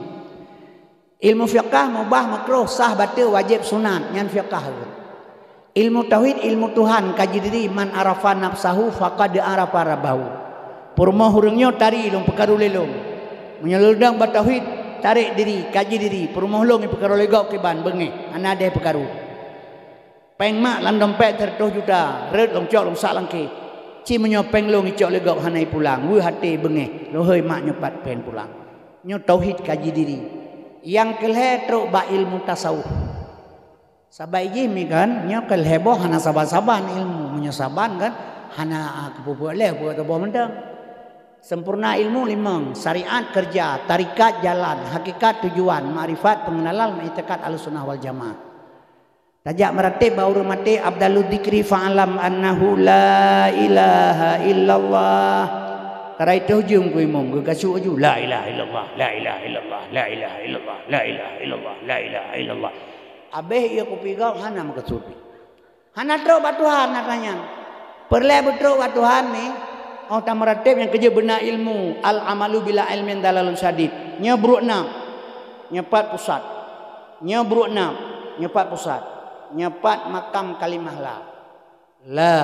Ilmu fiqh mubah, makruh, sah, batil, wajib, sunat. Yang fiqh. Ilmu tauhid, ilmu Tuhan. Kaji diri man arafa nafsahu faqad arafa rabbahu. Purma hurungnya tari ilmu perkara lelong. Menyeludang batauhid, tarik diri, kaji diri. Purma hurung perkara legau kiban bengi. Ana ada perkara. Peng mak lan dompet 100 juta. Red long cok long sak langki. Ci menyopeng long icok legau hanai pulang. Wu hati bengi. Lo heuy mak nyopat pen pulang. Nyo tauhid kaji diri. Yang kelhe truk ba ilmu tasawuf. Sabai jimi kan nyo kelhe boh hana saban-saban ilmu menyesaban kan hana kepupu leh buat apa mendang. Sempurna ilmu 5, syariat kerja, tarikat jalan, hakikat tujuan, ma'rifat pengenalan, i'tiqad Ahlussunnah wal Jamaah. Tajak meratib bauru mati abdalul dzikri fa'alam annahu la ilaha illallah. Karena itu hujung ku imam ku kasih uju la ilaha illallah, la ilaha illallah, la ilaha illallah, la ilaha illallah, la ilaha illallah. Abeh ia ku pigau hana makasubi. Hana tro batuhan natanya. Perle betro batuhan ni oh tamaratib yang kerja benar ilmu al amalu bila ilmin dalalun sadid. Nyebruk 6. Nyepat pusat. Nyebruk 6. Nyepat pusat. Nyepat makam kalimah la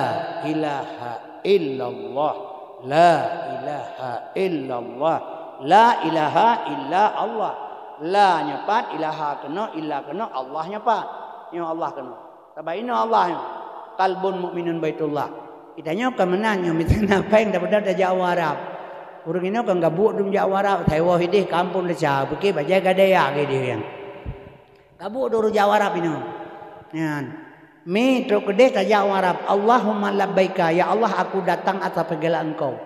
ilaha illallah, la ilaha illallah, la ilaha illa Allah. La nyepat, ilaha kena, illa kena, Allah nyepat. Nyo Allah kena. Tabaino Allah nyo. Qalbun mukminun baitullah. Itanya kan menanya mitana apa yang dapat dari Jawa Arab. Urang ini kan gabuk dum Jawa Arab, Taiwan hidih kampung lecah, beki baca gadaya ke dia yang. Gabuk dulu Jawa Arab ini. Ya. Mi truk gede tajak Arab. Allahumma labbaika, ya Allah aku datang atas panggilan Engkau.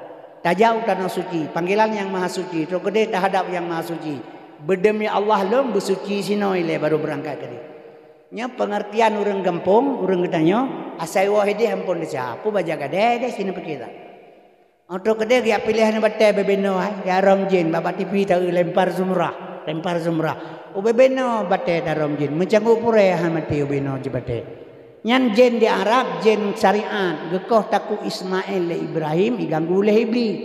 Tajau tanah suci, panggilan yang maha suci. Truk gede terhadap yang maha suci. Berdemi Allah lom bersuci sino ile baru berangkat ke dia. Nya pengertian orang kampung, orang katanya asai wahidi hampun dia. Apa baca gede sini pergi tak. Truk gede dia pilihan batai bebeno ya rom jin babat TV tahu lempar zumrah. Ubebeno batai darom jin mencanggu pure hamati ubeno jebate. Nyan jin di Arab jin syariat gekoh taku Ismail le Ibrahim diganggu le iblis.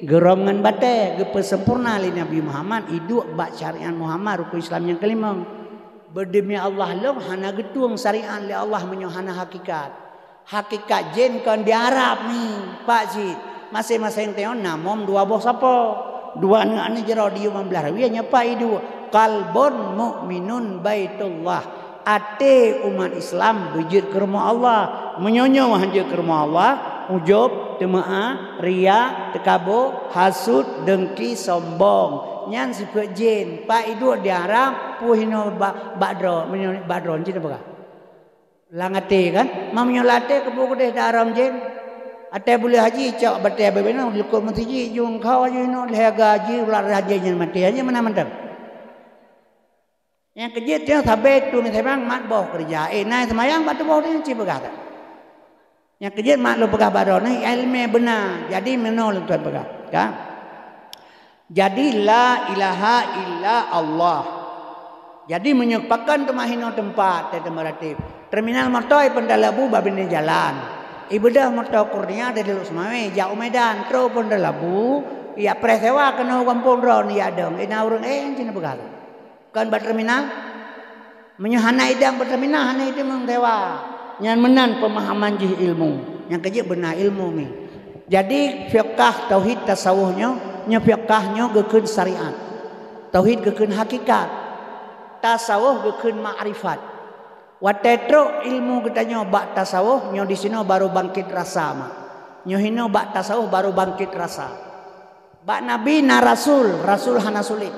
Gerongan batai gepesempurna le Nabi Muhammad iduk bak syariat Muhammad rukun Islam yang kelima. Berdemi Allah long hana getung syariat le Allah menyohana hakikat. Hakikat jin kan di Arab ni Pak Cik. Masing-masing tengok namom dua boh sapa. Dua anak ni jero di 15 wi nyapa idu qalbun mukminun baitullah ate umat Islam bujud ke rumah Allah menyonyo hanja ke rumah Allah ujub temaah ria tekabur hasud dengki sombong nyan sifat jin pak idu diarang puhino badro menyoni badron jin apa langate kan mamnyolate kebu gede daram jin ate boleh haji cak batai bebena lukut mati jung kau aja no leh gaji ular haji nya mati aja mana mantap. Yang kerja dia sabet tu ni sebang mat boh kerja. Nai semayang batu boh ni cip berkata. Yang kerja mat lu pegah baron ni ilmu benar. Jadi menol tuan pegah. Kan? Jadi la ilaha illa Allah. Jadi menyupakan temahino tempat temaratib. Terminal motor pendalabu babine jalan. Ibadah motor kurnia dari Luk Semawe jauh Medan tro pendalabu ya presewa kena kampung ron ya dong ina urang cina begal kan ba terminal menyuhana idang berterminal hana itu mengdewa nyan menan pemahaman jih ilmu yang kerja benar ilmu mi jadi fiqh tauhid tasawuhnya nya fiqhnya gekeun syariat tauhid gekeun hakikat tasawuf gekeun ma'rifat. Watetro ilmu katanya bak tasawuf nyo di sini baru bangkit rasa mah. Nyo hino bak tasawuf baru bangkit rasa. Bak nabi na rasul, rasul hana sulit.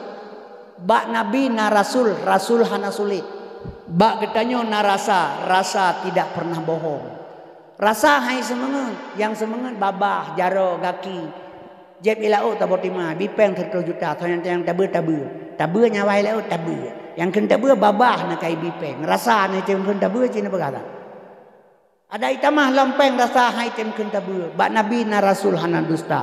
Bak nabi na rasul, rasul hana sulit. Bak katanya na rasa, rasa tidak pernah bohong. Rasa hai semengen, yang semengen babah, jaro, gaki. Jeb ilau tabotima, bipeng 1 juta, yang tabu. Tabu nyawai ilau tabu. Yang kena ber babah nak kai bipeng rasa ni tem kena ber cina berkata ada itamah lempeng rasa hai tem kena ber bak nabi na rasul hana dusta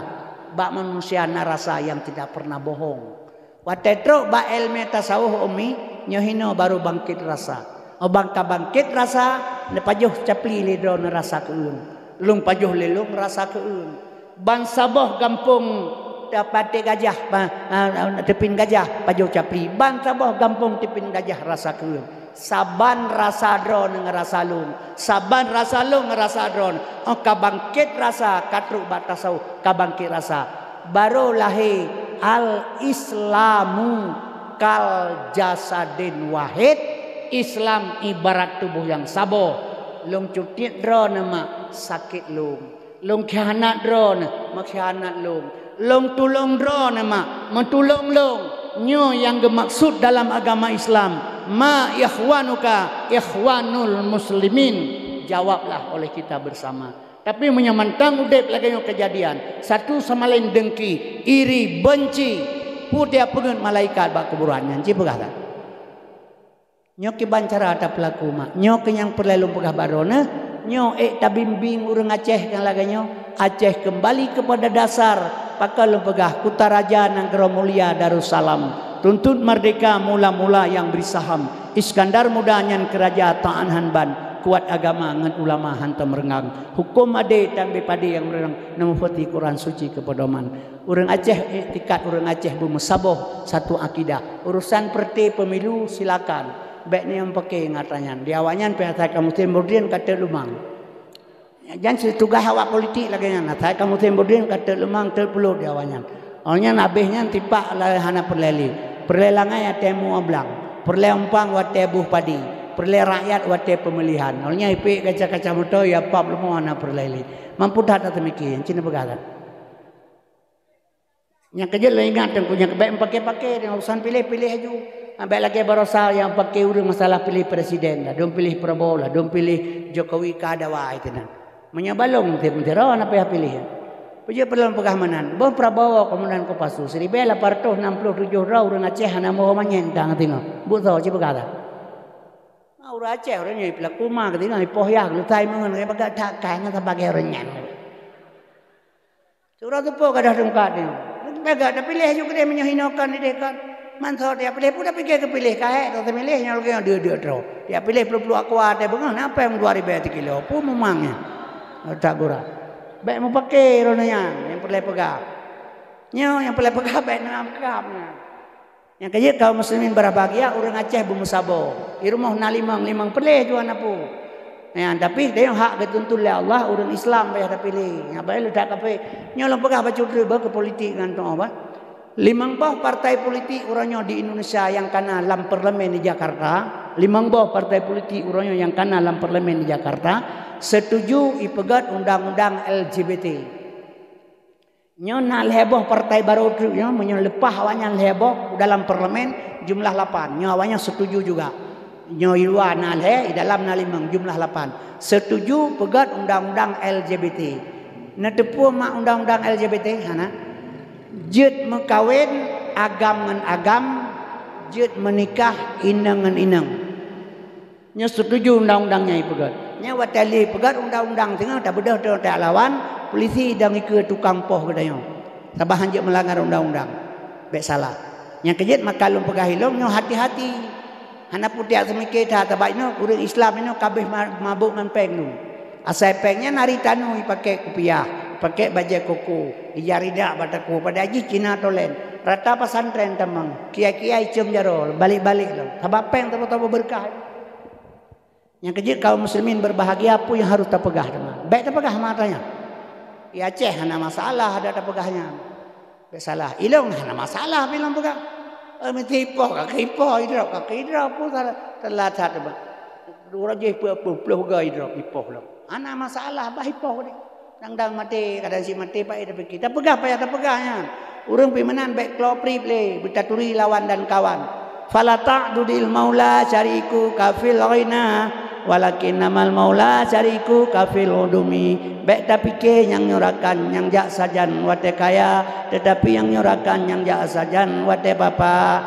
bak manusia na rasa yang tidak pernah bohong watetro bak ilmu tasawuf umi nyohino baru bangkit rasa bangka bangkit rasa ne pajuh capli le do na rasa keun lung pajuh le lung rasa keun ban saboh kampung dapat gajah tepin gajah pajuh capli ban sabah gampung tepin gajah rasa keun saban rasa dron ngerasa lung saban rasa lung ngerasa dron kabangkit rasa katruk batasau kabangkit rasa baru lahir al islamu kal jasadin wahid Islam ibarat tubuh yang sabo lung cutit dron nama sakit lung khianat dron makhianat long tulong dro nama mentulong long nyo yang gemaksud dalam agama Islam ma ikhwanuka ikhwanul muslimin jawablah oleh kita bersama Tapi menyamantang udep lagi yang kejadian. Satu sama lain dengki, iri, benci. Putih pengen malaikat bak kuburannya. Cik pegah tak? Nyok bancara ada pelaku mak. Nyok yang perlu pegah barona. Nyok tabimbing urang Aceh yang laganya. Aceh kembali kepada dasar. Pakal pegah Kutaraja Nanggara Mulia Darussalam. Tuntut merdeka mula-mula yang beri saham. Iskandar Mudanyan Kerajaan Hanban. Kuat agama dengan ulama hantam merengang. Hukum ade dan bepade yang merengang. Namufati Quran suci kepedoman. Orang Aceh etikat orang Aceh bermusaboh satu akidah. Urusan perti pemilu silakan. Baik ni yang pakai ngatanya. Di awalnya pihak kamu Timurdin kata lumang. Jangan setugah awak politik lagi nya. Saya kamu Timurdin kata lumang terpelu di awalnya. Awalnya nabihnya tipak lah hana perleli. Perlelangan ya temu ablang. Perlempang wate buh padi. Perle rakyat wate pemilihan. Awalnya ipik kaca-kaca motor ya pap lemo hana perleli. Mampu dah tak demikian. Cina berkata. Yang kerja lah ingat yang kebaik pakai-pakai dengan urusan pilih-pilih aja. Ambil lagi barosa yang pakai urus masalah pilih presiden lah, dong pilih Prabowo lah, dong pilih Jokowi kadawa itu nan. Menyabalong mentera apa yang pilih. Puja perlu pegamanan. Bon Prabowo kemudian ko pasu 1867 orang Aceh hana mau manyen tang tengok. Bu tahu je berkata. Orang Aceh orang ni pelaku mah ketika ni pohyah lu tai mengen ke bagat tak kain sebagai orang nyan. Surah tu po kadah dengkat ni. Bagat dah pilih juga dia menyahinakan dia kan. Mantor dia pilih pun dah fikir ke pilih kae tu milihnya lagi yang dia tro. Dia pilih perlu aku ada bengan apa yang 2000 kilo pun memangnya. Tak gura. Baik mau pakai ronanya yang perlu pegang. Nyo yang perlu pegang baik nak pegang. Yang kerja kaum muslimin berbahagia orang Aceh bermusabah. Di rumah na limang pilih juan apa. Ya, tapi dia yang hak dituntut oleh Allah orang Islam payah dah pilih. Apa lu tak kape. Nyo lang pegang baca ke politik kan tu apa? Limang bah partai politik orangnya di Indonesia yang kena dalam parlemen di Jakarta. Limang bah partai politik orangnya yang kena dalam parlemen di Jakarta setuju ipegat undang-undang LGBT. Nyo nak heboh partai baru tu nyo menyelepas awalnya heboh dalam parlemen jumlah 8. Nyo awalnya setuju juga. Nyo iwa nak di dalam limang jumlah 8. Setuju pegat undang-undang LGBT. Nak tepu mak undang-undang LGBT hana? Jid mekawin agam dengan agam, jid menikah inang dengan inang. Nya setuju undang-undangnya ipegat. Nya watali pegat undang-undang tengah tak bedah tak lawan, polisi dah ngikut tukang poh kedanya. Sabah hanjak melanggar undang-undang. Baik salah. Nya kejit makalum pegahilong nya hati-hati. Hana putiak semikir dah tabaikno urang Islam ini kabeh mabuk menpeng nu. Asai pengnya nari tanu pakai kopiah. Pakai baju koko, ijarida bataku pada haji Cina tolen. Rata pesantren temang, kiai-kiai cium jarol, balik-balik loh. Sebab peng tahu-tahu berkah. Yang kecil kaum muslimin berbahagia apa yang harus terpegah dengan. Baik terpegah matanya. Ya Aceh hana masalah ada terpegahnya. Salah. Ilong hana masalah bilang pegah. Mentipoh kakipoh hidrop pun telah tak. Dua je puluh gay hidrop ipoh loh. Hana masalah bah ipoh ni. Dang mati kadang si mati pak ida fikir. Tak pegah payah tak pegahnya. Urang pimenan baik klopri ple bertaturi lawan dan kawan. Fala ta'dudil maula syariku kafil ghaina walakin namal maula syariku kafil udumi. Baik tak fikir yang nyorakan yang jak sajan wate kaya tetapi yang nyorakan yang jak sajan wate bapa.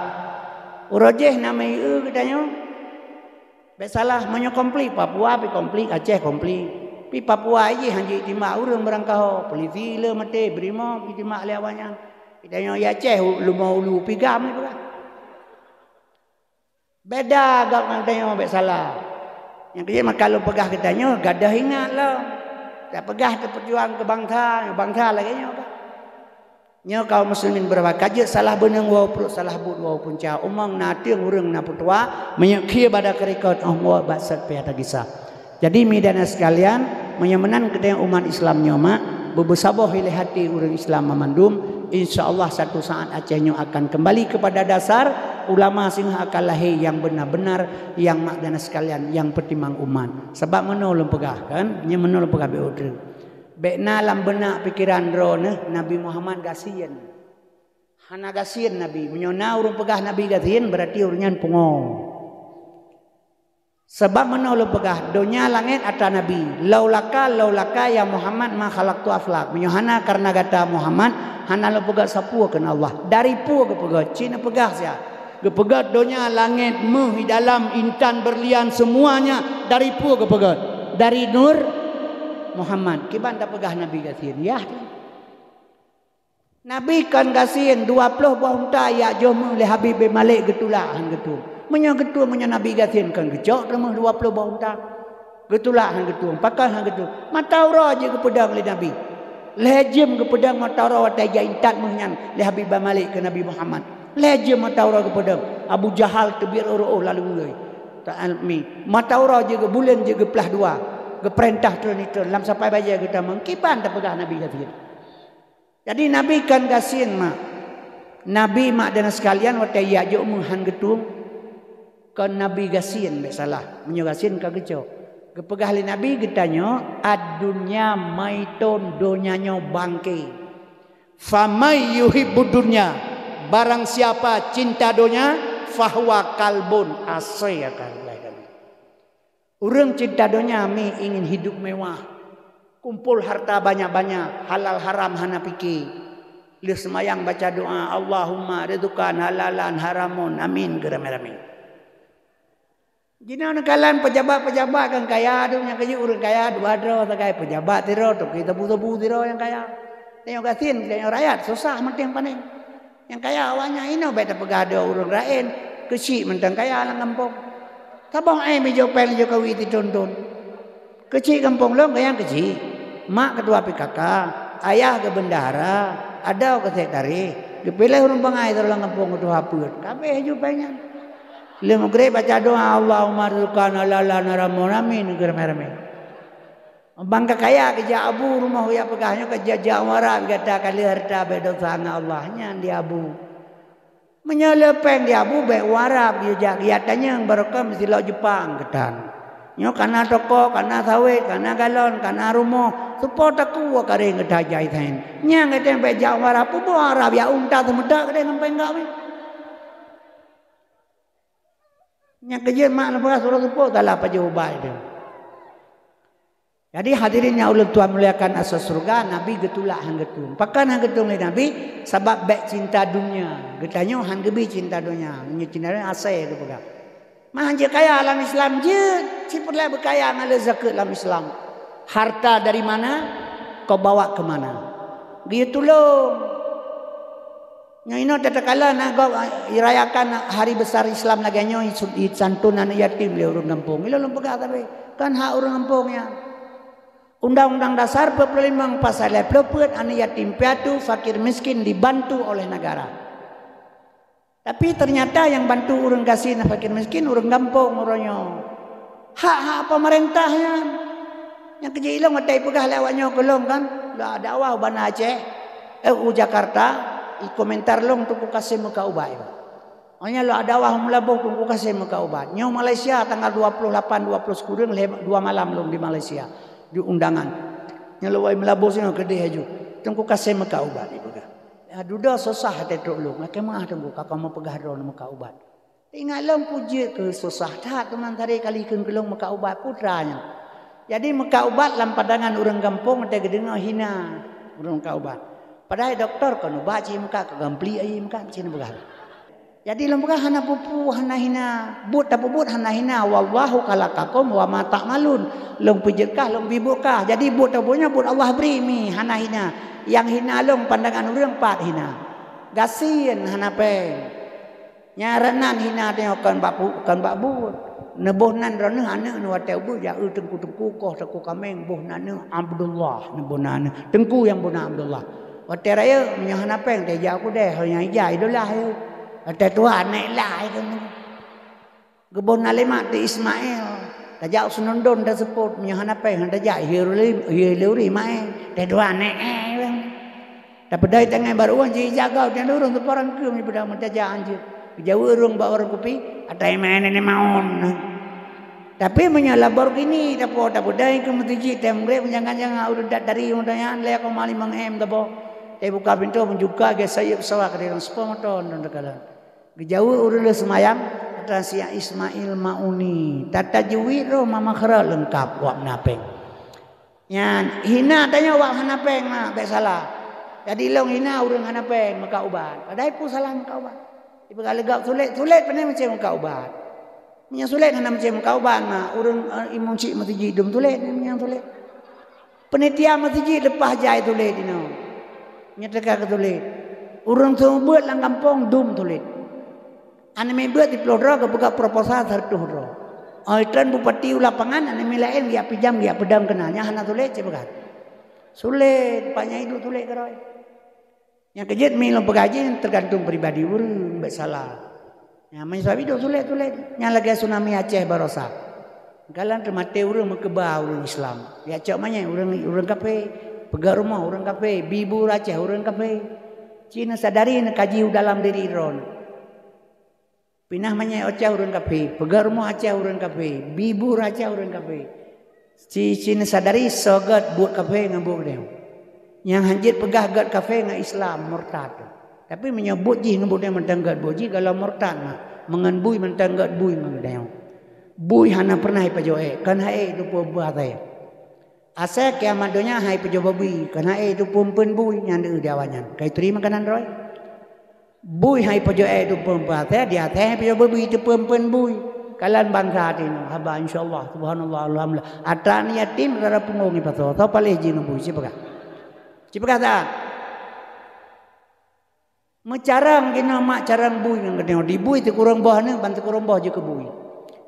Urojeh namai katanya. Baik salah menyo komplit Papua pi komplit Aceh komplit. Pi Papua aje hanji timak urang berangkau polisi le mate brimo pi timak lewanya kitanya ya Aceh lumau ulu pigam ni pula beda gak katanya mbek salah yang dia kalau pegah katanya gadah ingatlah tak pegah ke perjuang ke bangsa lagi nya kaum muslimin berwakaje salah beneng wau perut salah but wau punca umang nating urang na putua menyekhi pada kerikot wa basat pe kisah. Jadi midana sekalian menyemenan kedai umat Islam nyoma bebesaboh ilih hati orang Islam memandum insyaallah satu saat Aceh nyo akan kembali kepada dasar ulama sing akan lahir yang benar-benar yang makdana sekalian yang pertimang umat sebab menolong pegah kan nya menolong pegah be udre bekna lam benak pikiran drone Nabi Muhammad gasien hana gasien Nabi menyona urang pegah Nabi gasien berarti urunyan pungong Sebab mana lu pegah dunia langit ata nabi. Laulaka ya Muhammad ma khalaqtu aflak. Menyuhana karena kata Muhammad hana lu pegah sapu kena Allah. Dari pu ke pegah Cina pegah sia. Ke pegah dunia langit di dalam intan berlian semuanya dari pu ke pegah. Dari nur Muhammad. Kiban tak pegah nabi kasin. Ya. Nabi kan kasin 20 buah unta ya jom le Habib Malik getulahan getul. Menya getul menya Nabi gatin kan gejok remah 20 buah unta. Getulahan getul, pakai hang getul. Mataura je ke pedang le Nabi. Lejem ke pedang mataura watai jaintat menyan le Habib Malik ke Nabi Muhammad. Lejem mataura ke pedang. Abu Jahal tebir oro lalu ulai. Ta'almi. Mataura je ke bulan je ke pelah dua. Ke perintah tu lam sampai baja kita mengkipan tak pegah Nabi gatin. Jadi Nabi kan gasin mak. Nabi mak dan sekalian watai yajuk menghan getul. Kan Nabi gasin be salah menyogasin ka gejo kepegah li Nabi getanyo adunya maiton donyanya bangke famay yuhibbud dunya barang siapa cinta dunia fahuwa kalbun asy akan urang cinta dunia mi ingin hidup mewah kumpul harta banyak-banyak halal haram hana pikir li semayang baca doa Allahumma ridzukan halalan haramun amin gerame-rame. Jina nakalan pejabat-pejabat kan kaya tu yang kaya urang kaya dua dro tak kaya pejabat tiro tu kita butuh tiro yang kaya. Tengok gasin tengok rakyat susah menteng paning. Yang kaya awaknya ino beta pegado urang lain kecil mentang kaya lang kampung. Tabang mejo pel Jokowi ditonton. Kecil kampung lo kaya kecil. Mak ketua PKK, ayah ke bendahara, ada ke sekretari. Dipilih urang bangai lang kampung ketua haput. Kabeh jo pengen. Lemu gere baca doa Allahumma rizqan halalan haramun amin gerame-rame. Bangka kaya kerja abu rumah ya pegahnya kerja jawara kata kali harta bedosa Allahnya di abu. Menyelepeng di abu be warap dia kiatanya yang barokah mesti lo Jepang ketan. Nyo kana toko, kana sawit, kana galon, kana rumah, supaya taku kare ngedajai tain. Nyang kete be jawara pu warap ya unta temedak kade ngampai enggak. Yang kerja mak lepas surah sepuluh tak lah apa jawaban dia. Jadi hadirin yang Allah Tuhan muliakan asas surga Nabi getulak hang getum. Pakan hang getum le Nabi sebab baik cinta dunia. Getanya hang gebi cinta dunia. Nya cinta dunia asai ke pegang. Mah je kaya alam Islam je, ciputlah berkaya ngale zakat alam Islam. Harta dari mana kau bawa ke mana? Dia tolong. Yang ini tatkala nak irayakan hari besar Islam lagi nyo santunan yatim le urang kampung. Ilo lempegah tapi kan hak urang kampungnya. Undang-undang dasar 45 pasal 20 anu yatim piatu fakir miskin dibantu oleh negara. Tapi ternyata yang bantu urang kasih fakir miskin urang kampung uronyo. Hak-hak pemerintahnya. Yang kerja ilong matai pegah lewatnya kolong kan. Lah dakwah bana Aceh, Jakarta. I komentar long tunggu kasih muka ubat. Hanya lo ada wah melabuk tunggu kasih muka ubat. Nyo Malaysia tanggal 28 20 kurang 2 malam long di Malaysia di undangan. Nyo lo wai melabuk sino gede haju. Tunggu kasih muka ubat ibu ka. Ya duda susah hati tok long. Kemah tunggu kakak mau pegah ron muka ubat. Ingat long puji ke susah dah teman tadi kali kelong muka ubat putranya. Jadi muka ubat lam padangan urang kampung ada gedengo hina urang muka ubat. Padahal doktor kan ubat cik muka kegampli ai muka cina begah. Jadi lembaga hana pupu hana hina but tapi but hana hina wallahu khalaqakum wa ma ta'malun. Long pejekah long bibukah. Jadi but tabunya but Allah beri mi hana hina. Yang hina long pandangan urang pat hina. Gasien hana peng. Nyaranan hina tengok kan babu. Nebohnan rana anak nu atau bu ya tengku koh teku kameng bohnan Abdullah nebohnan tengku yang bohnan Abdullah. Waktu raya menyahana peng teh aku deh hanya ijai dolah. Ada Tuhan naik lah itu. Gebon nalemak di Ismail. Tajak sunondon dah seput menyahana peng tajak hiruli mai. Ada Tuhan naik. Tapi dari tengah baru anjir jaga dan orang tu orang ke ni pada mentajak anjir. Jauh orang bawa orang kopi. Ada yang main ni maun. Tapi menyalabor gini tapi dai ke mutiji temre jangan-jangan udah dari undangan le aku mali mangem dabo. Tapi buka pintu menjuka ke saya pesawat ke dalam sepuluh ton dan dekalan. Gejauh urang semayang Rasia Ismail Mauni tata juwi ro mama khara lengkap wak napeng nya hina tanya wak hanapeng mah be salah jadi long hina urang hanapeng maka ubat padahal pu salah maka ubat ibu galegap sulit pandai macam maka ubat nya sulit hana macam maka ubat mah urang imun cik mati jidum sulit nya sulit penitia mati jid lepas jai sulit dino nya teka ke sulit urang tu buat lang kampung dum sulit ane me buat di pelodra ke buka proposal sartuh ro tren bupati lapangan ane me lain dia pijam dia pedang kenanya hana sulit cebagat sulit banyak itu sulit keroi yang kejut mi lo pegaji tergantung pribadi urang mbak salah ya sebab itu sulit yang lagi tsunami Aceh barosa kalan termate urang mekeba urang Islam ya cok manya urang kafe pegar rumah urang kafe bibu Aceh urang kafe Cina sadari kaji dalam diri ron pinah manya Aceh urang kafe pegar rumah Aceh urang kafe bibu Aceh urang kafe Cina sadari sogat buat kafe ngambuk dia yang hanjit pegah gat kafe ngan Islam murtad tapi menyebut ji ngambuk dia mentanggat boji kalau murtad mah mengenbui mentanggat bui mengdeo bui hana pernah pajoe kan hae itu buat saya asa kiamat dunia hai pejoba bui kan hae itu pumpen bui nyande diawanyan kai terima kanan roy bui hai pajoe itu pumpa saya dia teh pejoba bui itu pumpen bui kalian bangsa tino haba insyaallah subhanallah alhamdulillah atani yatim rara pungongi pato to paleh ji bui Cipa kata mecarang kena mak carang bui yang kedeng di bui tu kurang bohne bantu kurang boh je ke bui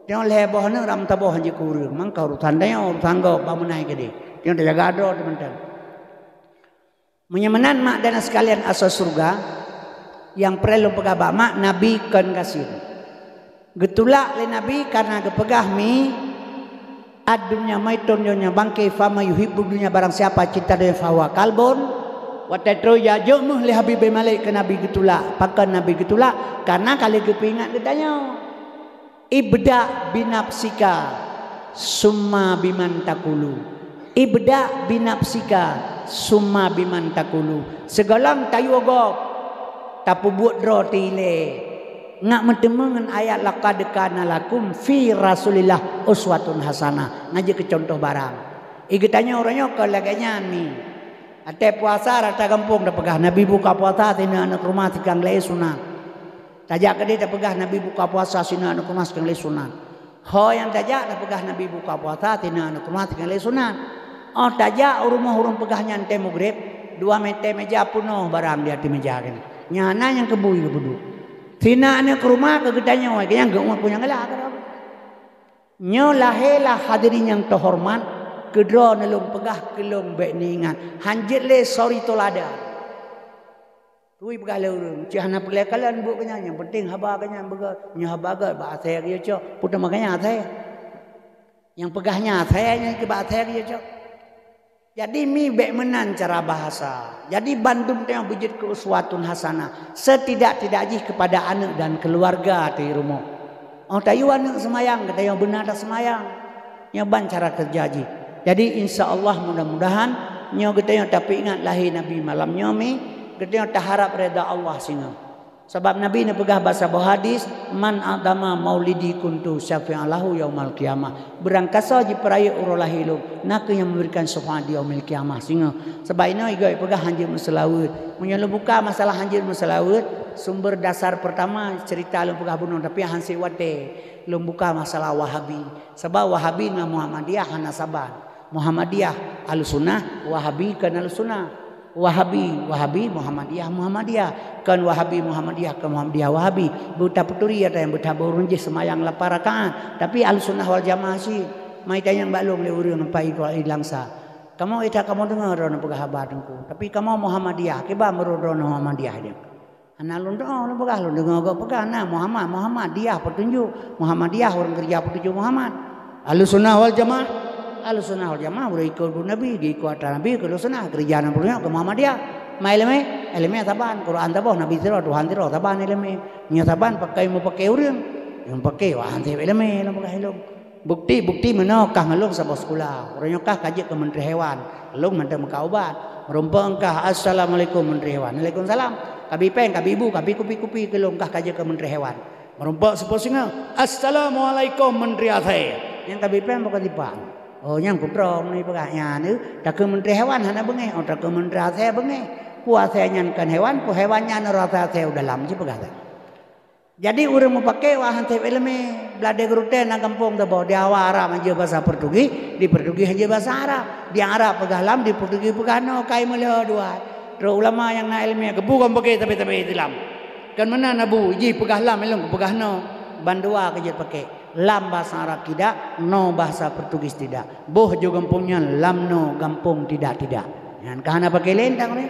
dia leh bohne ram taboh je kurang mang kau tandanya urusan go pamunai gede dia dah jaga ado teman-teman menyemanan mak dan sekalian asal surga yang perlu pegah mak nabi kan kasih getulak le nabi karena kepegah mi adunya maiton nyonya bangke fama yuhibbu dunya barang siapa cinta dia fawa kalbon watatro ya jomuh li habib malik ke nabi getula pakan nabi getula karena kali kepingat ditanya ibda binafsika summa biman takulu ibda binafsika summa biman takulu segalang tayu ogop tapu buat roti le nak mentemengan ayat laqad kana lakum fi rasulillah uswatun hasanah ngaji ke contoh barang igetanya orangnya ke laganya mi ate puasa rata kampung dah pegah nabi buka puasa tina anak rumah tikang le sunat tajak ke dia dah pegah nabi buka puasa sina anak rumah tikang le sunat ho yang tajak dah pegah nabi buka puasa tina anak rumah tikang le sunat oh tajak rumah urung pegahnya ante maghrib 2 meter meja penuh barang dia di meja kan nyana yang kebui kebudu tina ane ke rumah ke gedanya wah yang gak punya ngelah kan nyo lahelah hadirin yang terhormat kedro nelung pegah kelong bek ningan hanjit le sorry tolada tui pegah le urang cihana pelekalan bu kanya yang penting haba kanya bega nya haba ga ba saya dia cok putar makanya saya yang pegahnya saya nya ke ba saya dia cok jadi mi bek menan cara bahasa. Jadi Bandung yang bujit ke uswatun hasanah. Setidak-tidaknya kepada anak dan keluarga di rumah. Oh tayu anak semayang, kata yang benar dah semayang. Nyoban cara kerjaji. Jadi insya Allah mudah-mudahan nyo kita yang tapi ingat lahir Nabi malam nyomi, kita yang taharap reda Allah singa. Sebab Nabi ni pegah bahasa hadis man adama maulidi kuntu syafi'an lahu yaumal qiyamah. Berangkasa ji peraya urolahilum nak yang memberikan syafaat di yaumil qiyamah singa. Sebab ini igai pegah hanjir musalawat. Munyo buka masalah hanjir musalawat, sumber dasar pertama cerita lu pegah bunuh tapi hansi wate lu buka masalah Wahabi. Sebab Wahabi dengan Muhammadiyah hana saban. Muhammadiyah Ahlussunnah, Wahabi kan Ahlussunnah. Wahabi Muhammadiyah kan Wahabi Muhammadiyah kan Muhammadiyah Wahabi buta puturi ada yang buta burunji semayang 8 rakaat tapi Ahlussunnah wal Jamaah sih mai tanya balung le urang pai ko ilangsa kamu kamu dengar ron pegah habarku tapi kamu Muhammadiyah kiba merodon Muhammadiyah dia analun doa lu pegah lu dengar go pegah nah Muhammadiyah petunjuk Muhammadiyah orang kerja petunjuk Muhammad Ahlussunnah wal Jamaah Ahlussunnah wal Jamaah udah ikut Nabi, ikut Nabi ke Ahlussunnah kerjaan punya ke Muhammadiyah. Ma ilmu taban Quran taban Nabi tiro Tuhan tiro taban ilmu. Nya taban pakai mau pakai urang. Yang pakai wah ante ilmu pakai ilmu. Bukti mana kah ngalung sa sekolah. Orangnya kah kaji ke Menteri Hewan. Ngalung menteri muka ubat. Merumpang kah assalamualaikum Menteri Hewan. Waalaikumsalam. Kabi peng, kabi ibu, kabi kupi kelung kah kaji ke Menteri Hewan. merompak seposinga. Assalamualaikum menteri Aceh. Yang kabi pen bukan dipang. Oh yang kutrong ni pegahnya ni. Tak ke menteri hewan hana bengeh. Oh tak ke menteri Aceh bengeh. Puasanya kan hewan, pu hewannya nerata Aceh dalam je pegah. Jadi orang mau pakai wahan tep eleme belade gerute na kampung tebo di awal Arab aja bahasa Portugis, di Portugis aja bahasa Arab, di Arab pegalam, di Portugis pegano kai melo dua. Terus ulama yang na ilmu ke bukan pakai tapi Islam. Kan mana nabu ji pegahlam elong pegahno bandua ke je pakai. Lam bahasa Arab tidak, no bahasa Portugis tidak. Boh jo kampungnya lam no kampung tidak. Yang kahana pakai lendang ni.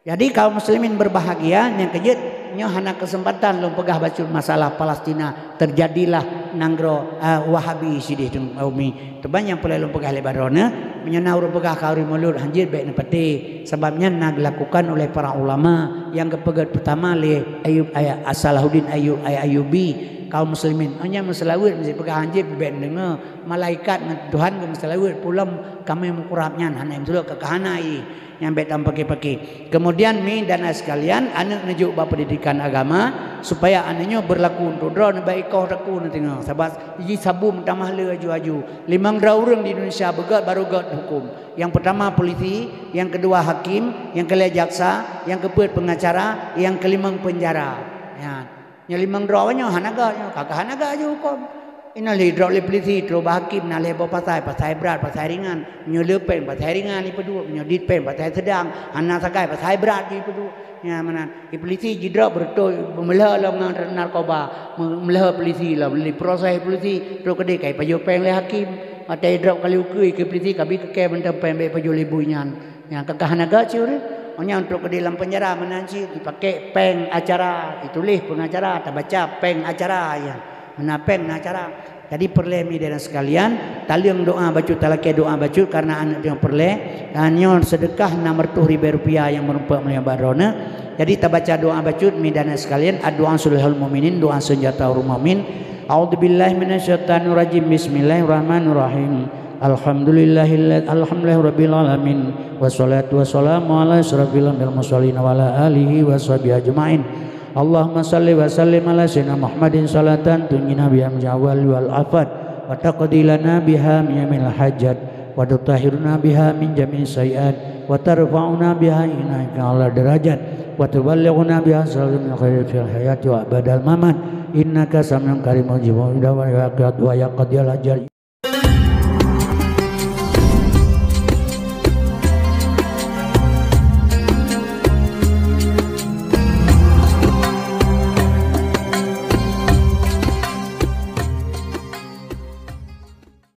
Jadi kaum muslimin berbahagia yang kejut nyo hana kesempatan lo pegah bacul masalah Palestina terjadilah nanggro Wahabi sidih tung umi tebanyak pula lo pegah Lebanona menyenau ro pegah kauri mulut hanjir baik nepati sebabnya nak dilakukan oleh para ulama yang kepegat pertama le Ayub Salahuddin Ayyubi kaum muslimin hanya meselawir mesti pegah hanjir baik dengar malaikat Tuhan ke meselawir pulam kami mukurapnya hana imsul ke kahanai yang betam pakai. Kemudian mi dan sekalian anak nejuk bab pendidikan agama supaya anaknya berlaku untuk draw baik kau raku nanti tengok. Sebab ji sabu tamah le aju-aju. 5 orang di Indonesia begat baru gat hukum. Yang pertama polisi, yang kedua hakim, yang kelima jaksa, yang keempat pengacara, yang kelima penjara. Ya. Yang 5 drawanya hanaga, kakak hanaga aja hukum. Ina le draw le polisi, draw hakim, na le pasai berat, pasai ringan, menyo pen pasai ringan ni pedu, menyo dit pen pasai sedang, anak sakai pasai berat ni pedu. Ya mana, polisi jidra bertoi melah lah narkoba, melah polisi lah, beli proses polisi, draw kedai kai pajo pen le hakim, ada draw kali ukui ke polisi kabi ke kai benda pen be pajo libunyan. Ya kakak naga ciuri. Hanya untuk ke dalam penjara menanci dipakai peng acara, ditulis pengacara, tak baca peng acara ya. Menapeng acara. Jadi perlemi dan sekalian taliang doa bacut talake doa bacut karena anak dia perle hanya sedekah 600 ribu rupiah yang merupakan mulia barona. Jadi kita baca doa bacut dan sekalian doa sulhul mukminin doa senjata orang mukmin. A'udzubillahi minasyaitonir rajim. Bismillahirrahmanirrahim. Alhamdulillahi rabbil alamin wassalatu wassalamu ala asyrafil anbiya'i wal mursalin wa ala alihi washabihi ajmain. Allahumma salli wa sallim ala sayyidina Muhammadin salatan tunjina biha min awal wal afat wa taqdi lana biha min yamil hajat wa tutahhiruna biha min jami'i sayiat wa tarfa'una biha ilaika ala darajat wa tuballighuna biha sallallahu khairil fil hayati wa badal mamat innaka samiyun karim mujibud wa ya qadiyal ajal.